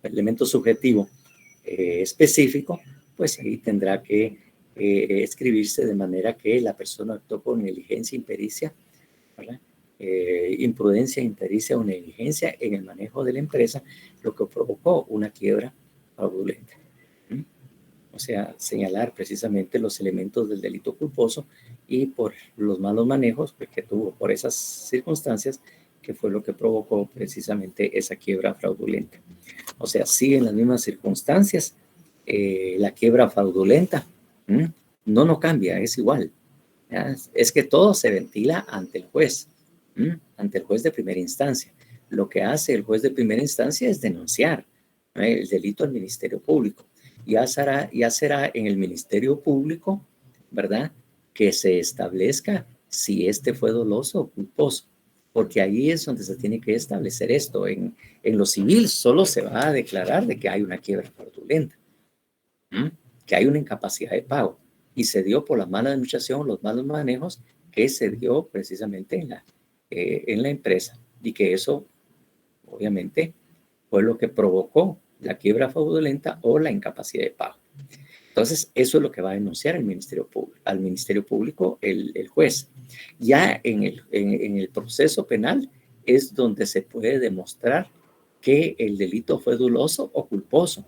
elemento subjetivo específico, pues ahí tendrá que escribirse de manera que la persona actuó con negligencia, impericia, ¿verdad? Imprudencia, impericia o negligencia en el manejo de la empresa, lo que provocó una quiebra fraudulenta. ¿Mm? O sea, señalar precisamente los elementos del delito culposo y por los malos manejos que tuvo por esas circunstancias, que fue lo que provocó precisamente esa quiebra fraudulenta. O sea, siguen las mismas circunstancias, la quiebra fraudulenta, no cambia, es igual. ¿Ya? Es que todo se ventila ante el juez, ante el juez de primera instancia. Lo que hace el juez de primera instancia es denunciar el delito al Ministerio Público. Ya será en el Ministerio Público, ¿verdad?, que se establezca si este fue doloso o culposo, porque ahí es donde se tiene que establecer esto. En lo civil solo se va a declarar de que hay una quiebra fraudulenta, que hay una incapacidad de pago, y se dio por la mala administración, los malos manejos que se dio precisamente en la empresa, y que eso obviamente fue lo que provocó la quiebra fraudulenta o la incapacidad de pago. Entonces, eso es lo que va a denunciar al Ministerio Público el juez. Ya en el proceso penal es donde se puede demostrar que el delito fue doloso o culposo.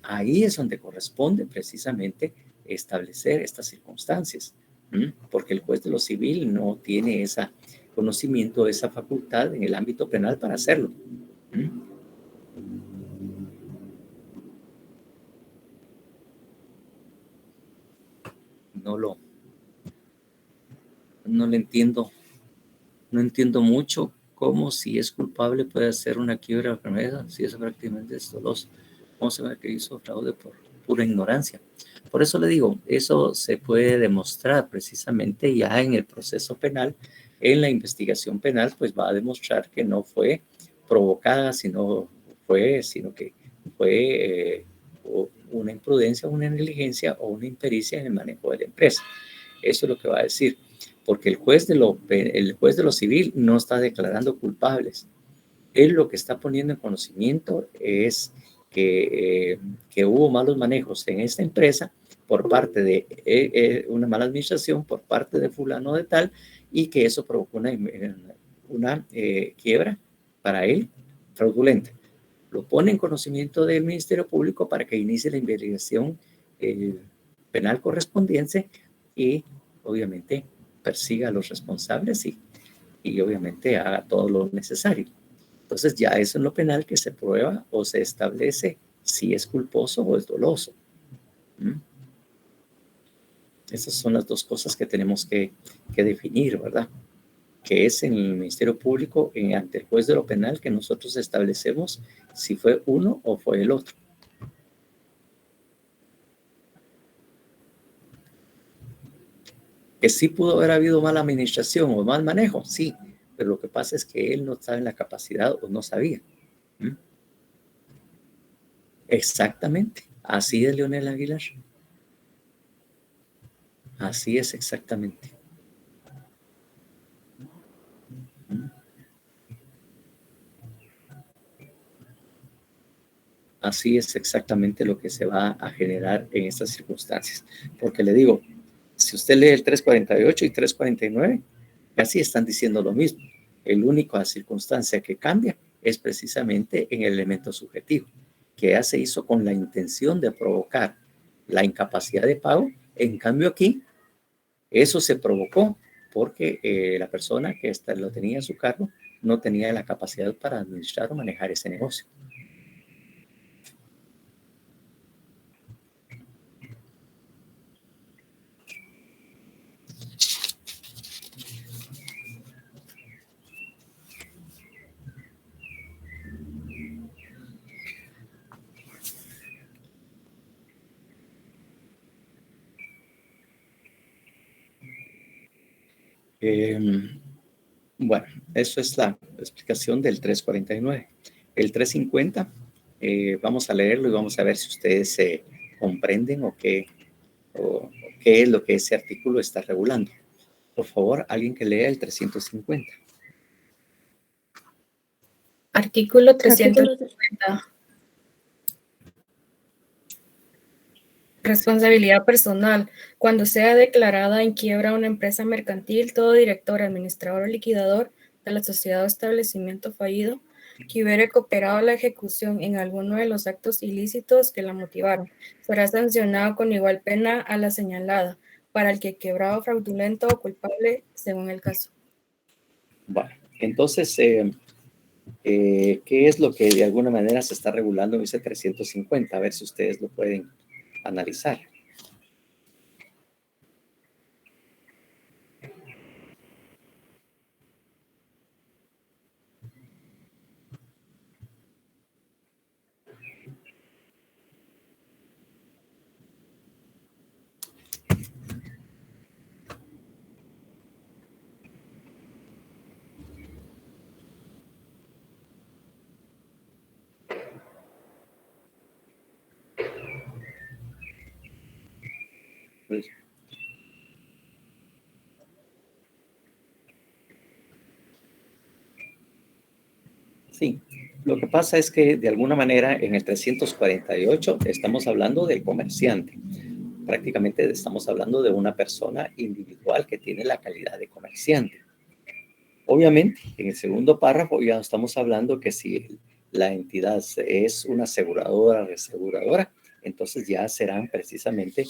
Ahí es donde corresponde precisamente establecer estas circunstancias, porque el juez de lo civil no tiene ese conocimiento, esa facultad en el ámbito penal para hacerlo. No le entiendo, no entiendo mucho cómo si es culpable puede hacer una quiebra promesa, si eso prácticamente es doloso. ¿Cómo se ve que hizo fraude por pura ignorancia? Por eso le digo, eso se puede demostrar precisamente ya en el proceso penal, en la investigación penal, pues va a demostrar que no fue provocada, sino que fue una imprudencia, una negligencia o una impericia en el manejo de la empresa. Eso es lo que va a decir, porque el juez de lo civil no está declarando culpables. Él lo que está poniendo en conocimiento es que hubo malos manejos en esta empresa por parte de una mala administración, por parte de fulano de tal, y que eso provocó una quiebra para él fraudulenta. Lo pone en conocimiento del Ministerio Público para que inicie la investigación penal correspondiente y obviamente persiga a los responsables y obviamente haga todo lo necesario. Entonces ya eso en lo penal que se prueba o se establece si es culposo o es doloso. Esas son las dos cosas que tenemos que definir, ¿verdad? Que es en el Ministerio Público, ante el juez de lo penal, que nosotros establecemos si fue uno o fue el otro. Que sí pudo haber habido mala administración o mal manejo, sí, pero lo que pasa es que él no estaba en la capacidad o no sabía. Exactamente, así es Leonel Aguilar. Así es exactamente. Así es exactamente lo que se va a generar en estas circunstancias. Porque le digo, si usted lee el 348 y 349, casi están diciendo lo mismo. La única circunstancia que cambia es precisamente en el elemento subjetivo, que ya se hizo con la intención de provocar la incapacidad de pago. En cambio aquí, eso se provocó porque la persona que lo tenía en su cargo no tenía la capacidad para administrar o manejar ese negocio. Bueno, eso es la explicación del 349. El 350, vamos a leerlo y vamos a ver si ustedes comprenden o qué es lo que ese artículo está regulando. Por favor, alguien que lea el 350. Artículo 350. Responsabilidad personal. Cuando sea declarada en quiebra una empresa mercantil, todo director, administrador o liquidador de la sociedad o establecimiento fallido que hubiere cooperado a la ejecución en alguno de los actos ilícitos que la motivaron, será sancionado con igual pena a la señalada, para el que quebrado, fraudulento o culpable, según el caso. Bueno, entonces, ¿qué es lo que de alguna manera se está regulando en ese 350? A ver si ustedes lo pueden analizar. Pues, sí, lo que pasa es que de alguna manera en el 348 estamos hablando del comerciante. Prácticamente estamos hablando de una persona individual que tiene la calidad de comerciante. Obviamente, en el segundo párrafo ya estamos hablando que si la entidad es una aseguradora, reaseguradora, entonces ya serán precisamente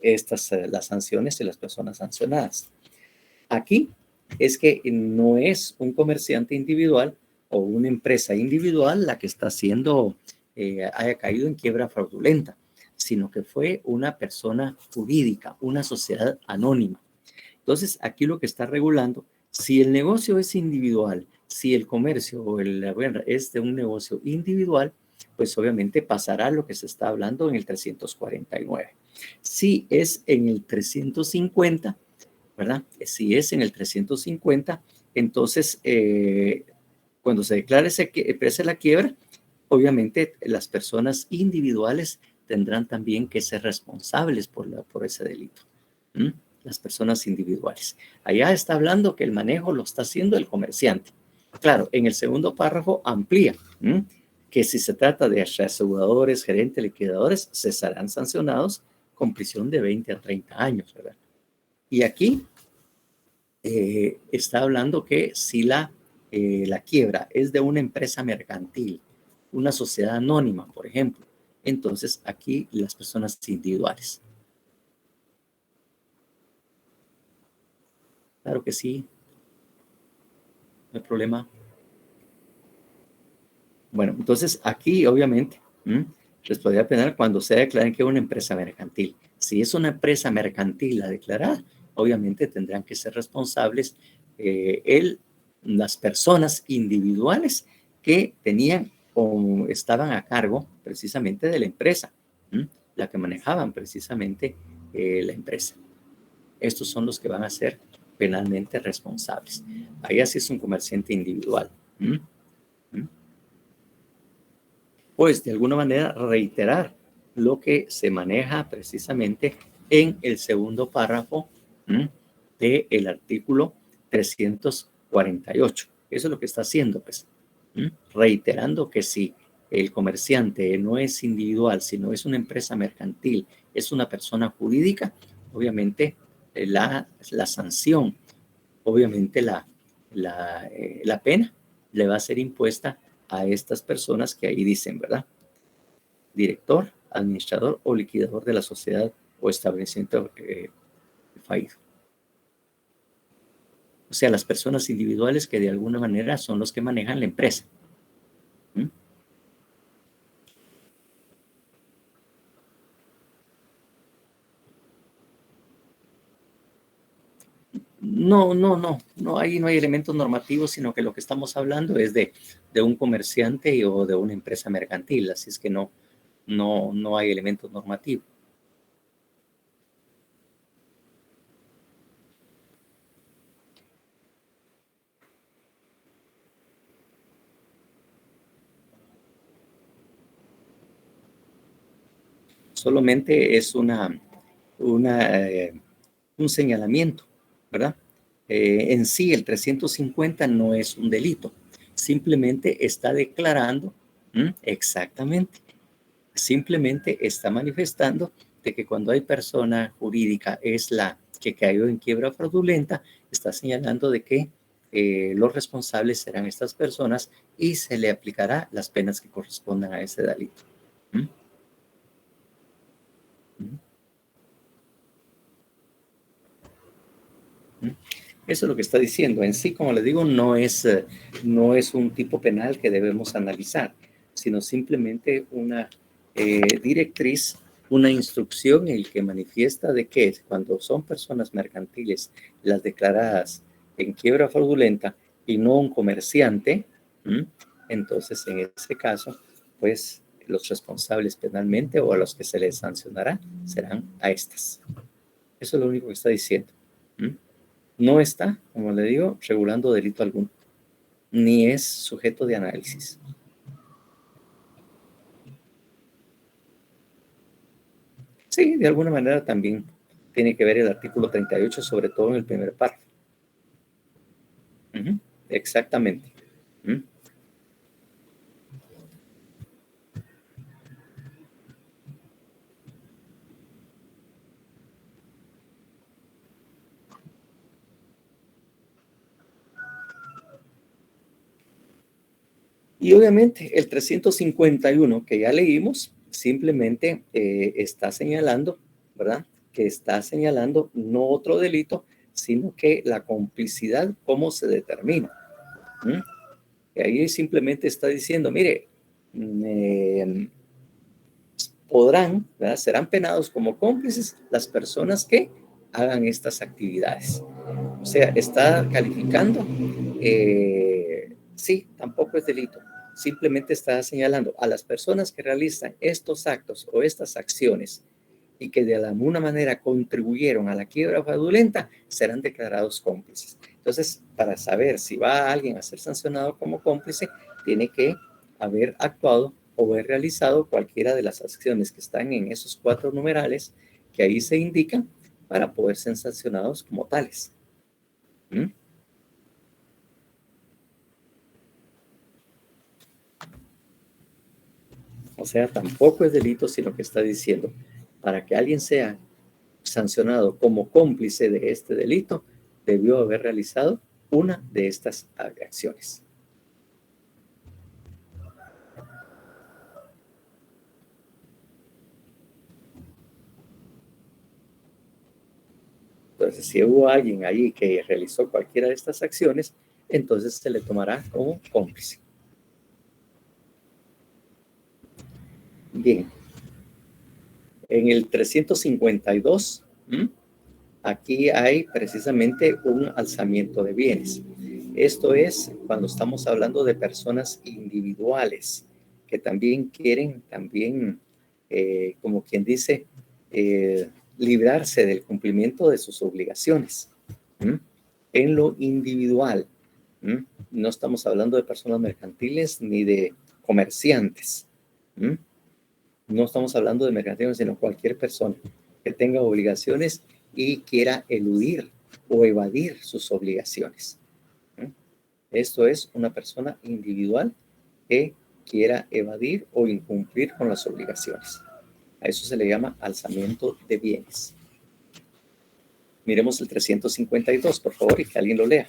las sanciones y las personas sancionadas. Aquí es que no es un comerciante individual o una empresa individual la que está haya caído en quiebra fraudulenta, sino que fue una persona jurídica, una sociedad anónima. Entonces, aquí lo que está regulando, si el negocio es individual, si el comercio o es de un negocio individual, pues obviamente pasará lo que se está hablando en el 349. Si es en el 350, ¿verdad? Si es en el 350, entonces, cuando se declare la quiebra, obviamente las personas individuales tendrán también que ser responsables por ese delito. Las personas individuales. Allá está hablando que el manejo lo está haciendo el comerciante. Claro, en el segundo párrafo amplía que si se trata de aseguradores, gerentes, liquidadores, se serán sancionados con prisión de 20 a 30 años, ¿verdad? Y aquí está hablando que si la quiebra es de una empresa mercantil, una sociedad anónima, por ejemplo, entonces aquí las personas individuales. Claro que sí, no hay problema. Bueno, entonces aquí obviamente les podría penar cuando se declaren que es una empresa mercantil. Si es una empresa mercantil la declarada, obviamente tendrán que ser responsables las personas individuales que tenían o estaban a cargo precisamente de la empresa, la que manejaban precisamente la empresa. Estos son los que van a ser penalmente responsables. Ahí así es un comerciante individual. Pues de alguna manera reiterar lo que se maneja precisamente en el segundo párrafo del artículo 348. Eso es lo que está haciendo, pues, reiterando que si el comerciante no es individual, sino es una empresa mercantil, es una persona jurídica, obviamente la sanción, obviamente la pena le va a ser impuesta a estas personas que ahí dicen, ¿verdad? Director, administrador o liquidador de la sociedad o establecimiento fallido. O sea, las personas individuales que de alguna manera son los que manejan la empresa. ¿Mm? No, ahí no hay elementos normativos, sino que lo que estamos hablando es de un comerciante o de una empresa mercantil, así es que no hay elementos normativos. Solamente es un señalamiento, ¿verdad? En sí, el 350 no es un delito, simplemente está declarando, exactamente, simplemente está manifestando de que cuando hay persona jurídica es la que cayó en quiebra fraudulenta, está señalando de que los responsables serán estas personas y se le aplicará las penas que correspondan a ese delito. ¿Mm? Eso es lo que está diciendo. En sí, como les digo, no es un tipo penal que debemos analizar, sino simplemente una directriz, una instrucción en el que manifiesta de que cuando son personas mercantiles las declaradas en quiebra fraudulenta y no un comerciante, entonces en ese caso, pues los responsables penalmente o a los que se les sancionará serán a estas. Eso es lo único que está diciendo. No está, como le digo, regulando delito alguno, ni es sujeto de análisis. Sí, de alguna manera también tiene que ver el artículo 38, sobre todo en el primer párrafo. Exactamente. Y obviamente el 351 que ya leímos simplemente está señalando, ¿verdad? Que está señalando no otro delito, sino que la complicidad, cómo se determina. Y ahí simplemente está diciendo, mire, podrán, ¿verdad? Serán penados como cómplices las personas que hagan estas actividades. O sea, está calificando, sí, tampoco es delito. Simplemente está señalando a las personas que realizan estos actos o estas acciones y que de alguna manera contribuyeron a la quiebra fraudulenta, serán declarados cómplices. Entonces, para saber si va alguien a ser sancionado como cómplice, tiene que haber actuado o haber realizado cualquiera de las acciones que están en esos 4 numerales que ahí se indican para poder ser sancionados como tales. O sea, tampoco es delito, sino que está diciendo, para que alguien sea sancionado como cómplice de este delito, debió haber realizado una de estas acciones. Entonces, si hubo alguien allí que realizó cualquiera de estas acciones, entonces se le tomará como cómplice. Bien. En el 352, aquí hay precisamente un alzamiento de bienes. Esto es cuando estamos hablando de personas individuales que también quieren, como quien dice, librarse del cumplimiento de sus obligaciones. En lo individual, no estamos hablando de personas mercantiles ni de comerciantes. No estamos hablando de mercantiles, sino cualquier persona que tenga obligaciones y quiera eludir o evadir sus obligaciones. Esto es una persona individual que quiera evadir o incumplir con las obligaciones. A eso se le llama alzamiento de bienes. Miremos el 352, por favor, y que alguien lo lea.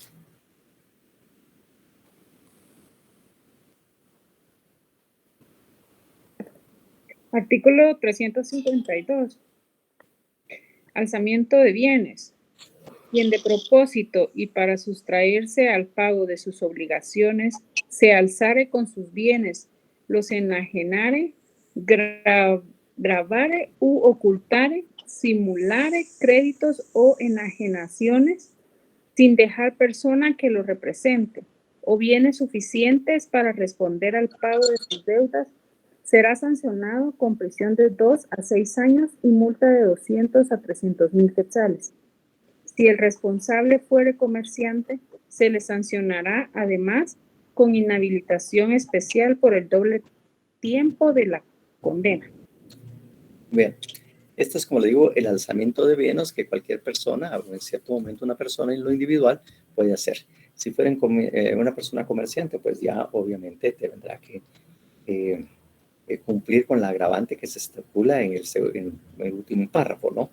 Artículo 352. Alzamiento de bienes. quien de propósito y para sustraerse al pago de sus obligaciones se alzare con sus bienes, los enajenare, gravare u ocultare, simulare créditos o enajenaciones, sin dejar persona que lo represente, o bienes suficientes para responder al pago de sus deudas, será sancionado con prisión de 2 a 6 años y multa de 200 a 300,000 quetzales. Si el responsable fuere comerciante, se le sancionará además con inhabilitación especial por el doble tiempo de la condena. Bien, esto es, como le digo, el alzamiento de bienes que cualquier persona, o en cierto momento una persona en lo individual, puede hacer. Si fuera una persona comerciante, pues ya obviamente tendrá que cumplir con la agravante que se estipula en el último párrafo, ¿no?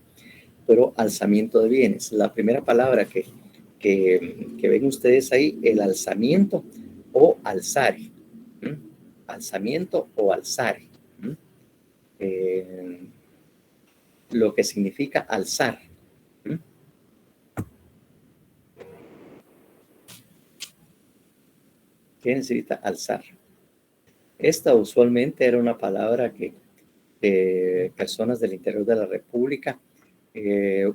Pero alzamiento de bienes, la primera palabra que ven ustedes ahí, el alzamiento o alzare. Alzamiento o alzare. Lo que significa alzar. ¿Qué necesita alzar? Esta usualmente era una palabra que personas del interior de la República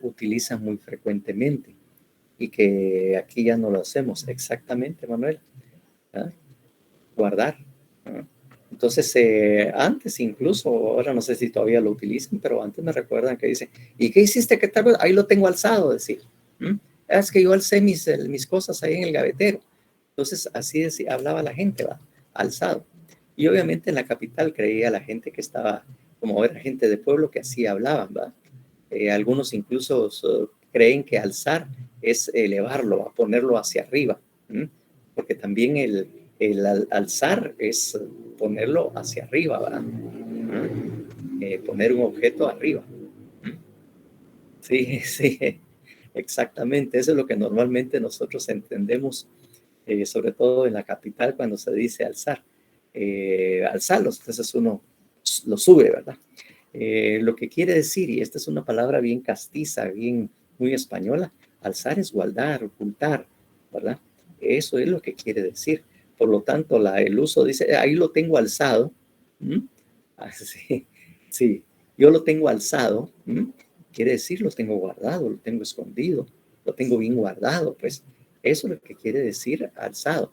utilizan muy frecuentemente y que aquí ya no lo hacemos exactamente, Manuel. ¿Ah? Guardar. ¿Ah? Entonces, antes incluso, ahora no sé si todavía lo utilizan, pero antes me recuerdan que dicen, ¿y qué hiciste? ¿Qué tal? Ahí lo tengo alzado, decir. Es que yo alcé mis cosas ahí en el gavetero. Entonces, así hablaba la gente, ¿va? Alzado. Y obviamente en la capital creía la gente que estaba, como era gente de pueblo, que así hablaban, ¿va? Algunos incluso creen que alzar es elevarlo, a ponerlo hacia arriba, porque también el alzar es ponerlo hacia arriba, ¿verdad? Poner un objeto arriba. Sí, sí, exactamente. Eso es lo que normalmente nosotros entendemos, sobre todo en la capital, cuando se dice alzar. Alzarlos, entonces uno lo sube, ¿verdad? Lo que quiere decir, y esta es una palabra bien castiza, muy española, alzar es guardar, ocultar, ¿verdad? Eso es lo que quiere decir. Por lo tanto, el uso dice, ahí lo tengo alzado. Sí, sí, yo lo tengo alzado. Quiere decir, lo tengo guardado, lo tengo escondido, lo tengo bien guardado. Pues eso es lo que quiere decir alzado.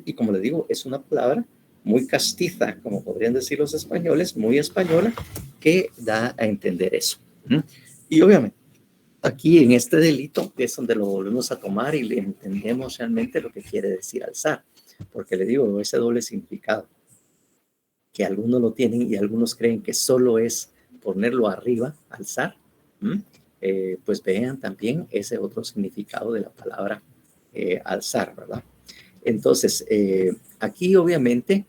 Y como le digo, es una palabra muy castiza, como podrían decir los españoles, muy española, que da a entender eso. Y obviamente, aquí en este delito es donde lo volvemos a tomar y le entendemos realmente lo que quiere decir alzar, porque le digo, ese doble significado, que algunos lo tienen y algunos creen que solo es ponerlo arriba, alzar, pues vean también ese otro significado de la palabra alzar, ¿verdad? Entonces, aquí obviamente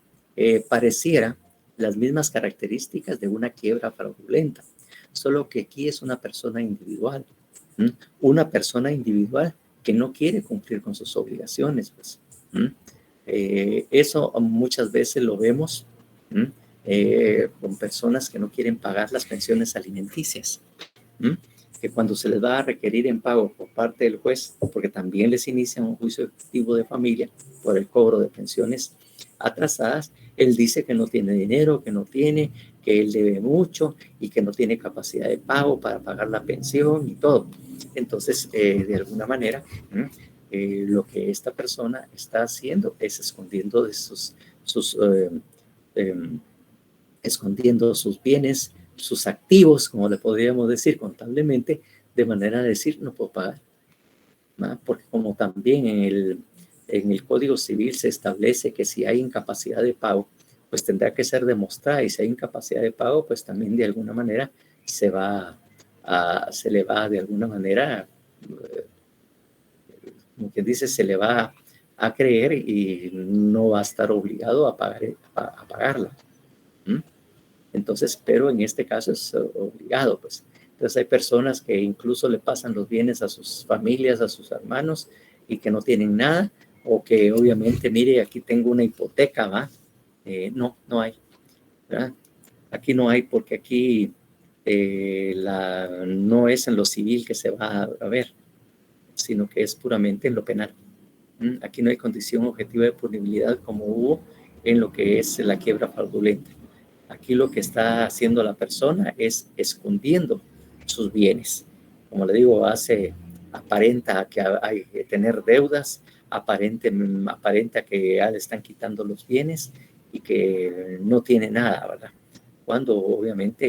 pareciera las mismas características de una quiebra fraudulenta, solo que aquí es una persona individual, una persona individual que no quiere cumplir con sus obligaciones, pues. Eso muchas veces lo vemos con personas que no quieren pagar las pensiones alimenticias, que cuando se les va a requerir en pago por parte del juez, porque también les inicia un juicio efectivo de familia por el cobro de pensiones atrasadas, él dice que no tiene dinero, que no tiene, que él debe mucho y que no tiene capacidad de pago para pagar la pensión y todo. Entonces, de alguna manera, lo que esta persona está haciendo es escondiendo escondiendo sus bienes, sus activos, como le podríamos decir contablemente, de manera de decir, no puedo pagar. ¿No? Porque como también en el Código Civil se establece que si hay incapacidad de pago, pues tendrá que ser demostrada, y si hay incapacidad de pago, pues también de alguna manera se le va de alguna manera, como quien dice, se le va a creer y no va a estar obligado a pagarla. Entonces, pero en este caso es obligado, pues. Entonces hay personas que incluso le pasan los bienes a sus familias, a sus hermanos, y que no tienen nada, o que obviamente, mire, aquí tengo una hipoteca, ¿va? No hay, ¿verdad? Aquí no hay, porque aquí no es en lo civil que se va a ver, sino que es puramente en lo penal. Aquí no hay condición objetiva de punibilidad como hubo en lo que es la quiebra fraudulenta. Aquí lo que está haciendo la persona es escondiendo sus bienes. Como le digo, aparenta que hay que tener deudas, aparenta que ya le están quitando los bienes y que no tiene nada, ¿verdad? Cuando obviamente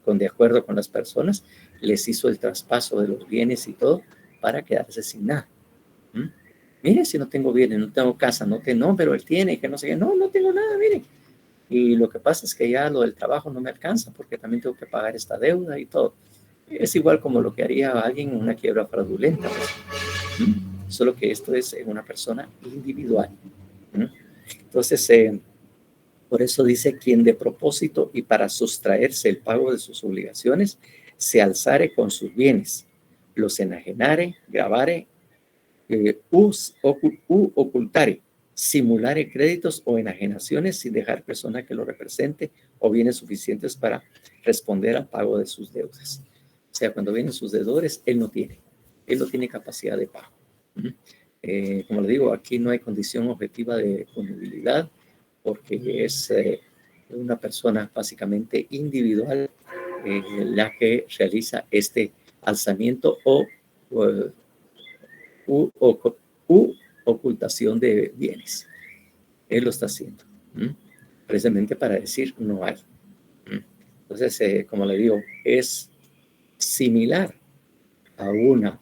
de acuerdo con las personas, les hizo el traspaso de los bienes y todo para quedarse sin nada. Mire, si no tengo bienes, no tengo casa, no, pero él tiene, que no sé qué, no tengo nada, mire. Y lo que pasa es que ya lo del trabajo no me alcanza porque también tengo que pagar esta deuda y todo. Es igual como lo que haría alguien en una quiebra fraudulenta, pues. Solo que esto es en una persona individual. Entonces, por eso dice, quien de propósito y para sustraerse el pago de sus obligaciones, se alzare con sus bienes, los enajenare, gravare, u ocultare, simulare créditos o enajenaciones sin dejar persona que lo represente o bienes suficientes para responder al pago de sus deudas. O sea, cuando vienen sus deudores, él no tiene capacidad de pago. Como le digo, aquí no hay condición objetiva de punibilidad porque es una persona básicamente individual la que realiza este alzamiento o ocultación de bienes. Él lo está haciendo, precisamente para decir no hay. Entonces, como le digo, es similar a una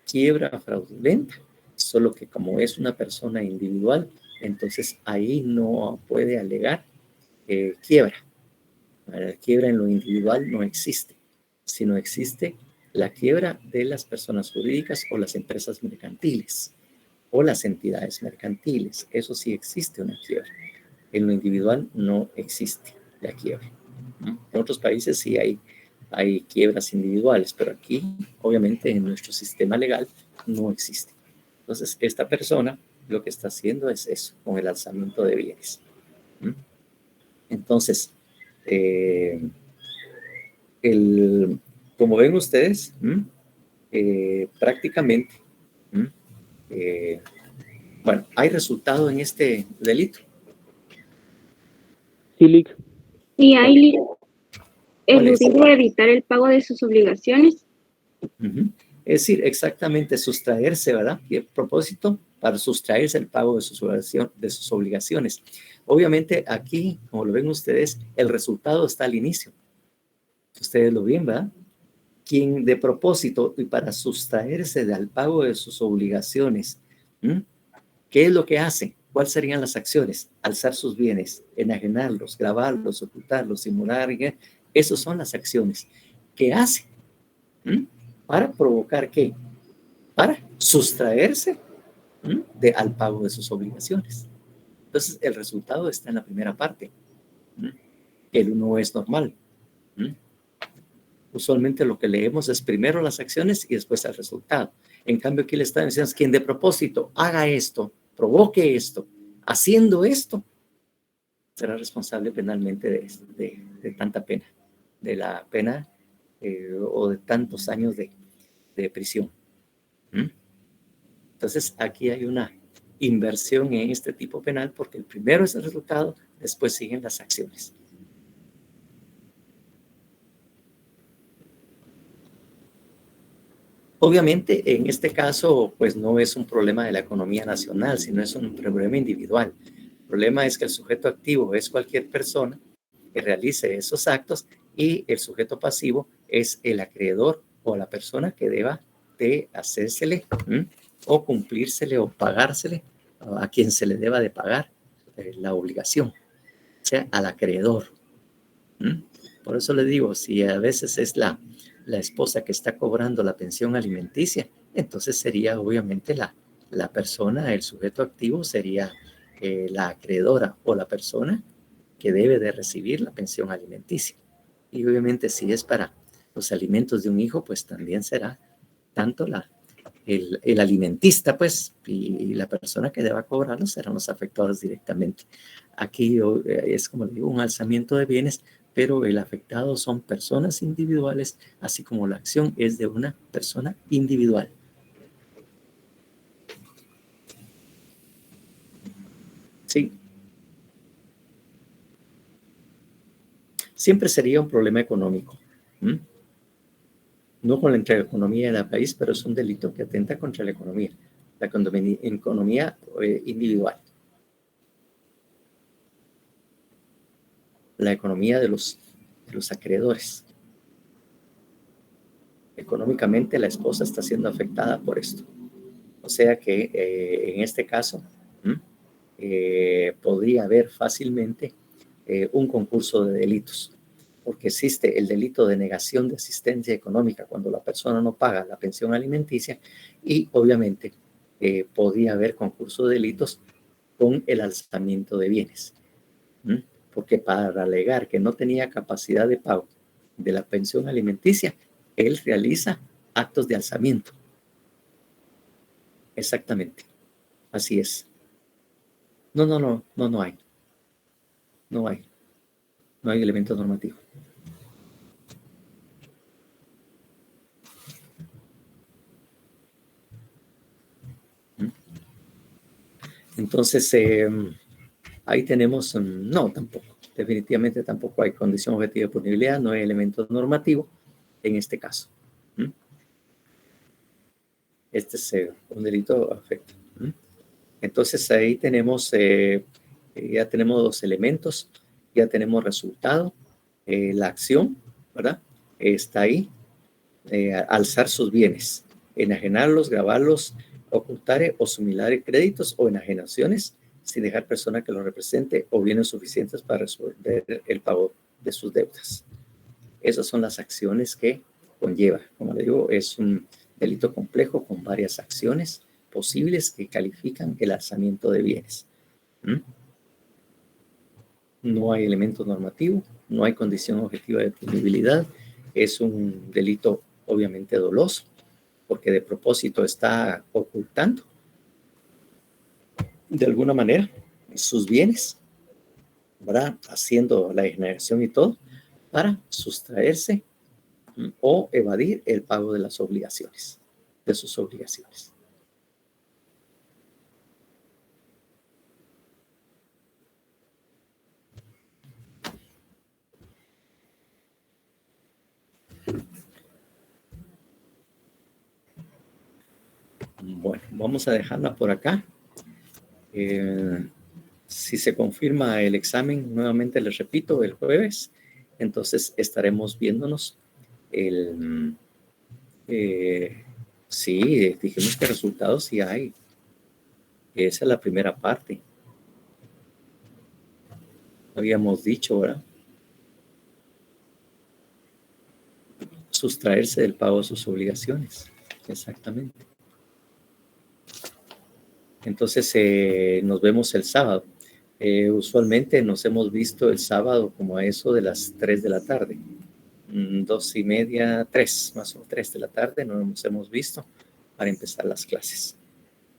quiebra fraudulenta, solo que como es una persona individual, entonces ahí no puede alegar quiebra. La quiebra en lo individual no existe, sino existe la quiebra de las personas jurídicas o las empresas mercantiles o las entidades mercantiles. Eso sí existe una quiebra. En lo individual no existe la quiebra. En otros países sí hay quiebras individuales, pero aquí, obviamente, en nuestro sistema legal no existe. Entonces, esta persona lo que está haciendo es eso, con el alzamiento de bienes. Entonces, como ven ustedes, prácticamente, bueno, ¿hay resultado en este delito? Sí, Lic. Y hay eludir o evitar el pago de sus obligaciones. Es decir, exactamente sustraerse, ¿verdad? Y el propósito para sustraerse el pago de sus obligaciones. Obviamente aquí, como lo ven ustedes, el resultado está al inicio. Ustedes lo ven, ¿verdad? Quien de propósito y para sustraerse del pago de sus obligaciones, ¿qué es lo que hace? ¿Cuáles serían las acciones? Alzar sus bienes, enajenarlos, grabarlos, ocultarlos, simular. Esas son las acciones que hace. ¿Para provocar qué? Para sustraerse al pago de sus obligaciones. Entonces, el resultado está en la primera parte. El uno es normal. Usualmente lo que leemos es primero las acciones y después el resultado. En cambio, aquí le están diciendo, quien de propósito haga esto, provoque esto, haciendo esto, será responsable penalmente de tanta pena, de la pena o de tantos años de prisión. Entonces, aquí hay una inversión en este tipo penal porque el primero es el resultado, después siguen las acciones. Obviamente, en este caso, pues no es un problema de la economía nacional, sino es un problema individual. El problema es que el sujeto activo es cualquier persona que realice esos actos y el sujeto pasivo es el acreedor o la persona que deba de hacérsele o cumplírsele o pagársele a quien se le deba de pagar la obligación, o sea, al acreedor. Por eso le digo, si a veces es la esposa que está cobrando la pensión alimenticia, entonces sería obviamente la persona, el sujeto activo sería la acreedora o la persona que debe de recibir la pensión alimenticia. Y obviamente si es para los alimentos de un hijo, pues también será tanto el alimentista, pues, y la persona que deba cobrarlos serán los afectados directamente. Aquí es, como le digo, un alzamiento de bienes, pero el afectado son personas individuales, así como la acción es de una persona individual. Sí. Siempre sería un problema económico. No con la economía del país, pero es un delito que atenta contra la economía individual. La economía de los acreedores. Económicamente la esposa está siendo afectada por esto. O sea que en este caso podría haber fácilmente un concurso de delitos, porque existe el delito de negación de asistencia económica cuando la persona no paga la pensión alimenticia y obviamente podría haber concurso de delitos con el alzamiento de bienes. Porque para alegar que no tenía capacidad de pago de la pensión alimenticia, él realiza actos de alzamiento. Exactamente. Así es. No hay. No hay elemento normativo. Entonces, ahí tenemos, no, tampoco. Definitivamente tampoco hay condición objetiva de punibilidad, no hay elemento normativo en este caso. Este es un delito afecto. Entonces, ahí tenemos, ya tenemos dos elementos, ya tenemos resultado, la acción, ¿verdad? Está ahí, alzar sus bienes, enajenarlos, gravarlos, ocultar o sumilar créditos o enajenaciones sin dejar persona que los represente o bienes suficientes para resolver el pago de sus deudas. Esas son las acciones que conlleva. Como le digo, es un delito complejo con varias acciones posibles que califican el alzamiento de bienes. No hay elemento normativo, no hay condición objetiva de punibilidad. Es un delito obviamente doloso, porque de propósito está ocultando de alguna manera sus bienes, ¿verdad? Haciendo la generación y todo para sustraerse o evadir el pago de las obligaciones, de sus obligaciones. Bueno, vamos a dejarla por acá. Si se confirma el examen, nuevamente les repito, el jueves, entonces estaremos viéndonos sí, dijimos que resultados sí hay. Esa es la primera parte. Habíamos dicho, ¿verdad? Sustraerse del pago de sus obligaciones. Exactamente. Entonces, nos vemos el sábado. Usualmente nos hemos visto el sábado como a eso de las 3 de la tarde. 2:30, 3, más o menos 3 de la tarde nos hemos visto para empezar las clases.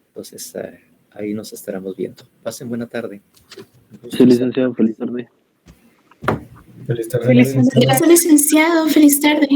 Entonces, ahí nos estaremos viendo. Pasen buena tarde. Sí, licenciado, feliz tarde. Feliz tarde. Feliz tarde. Gracias, licenciado. Feliz tarde.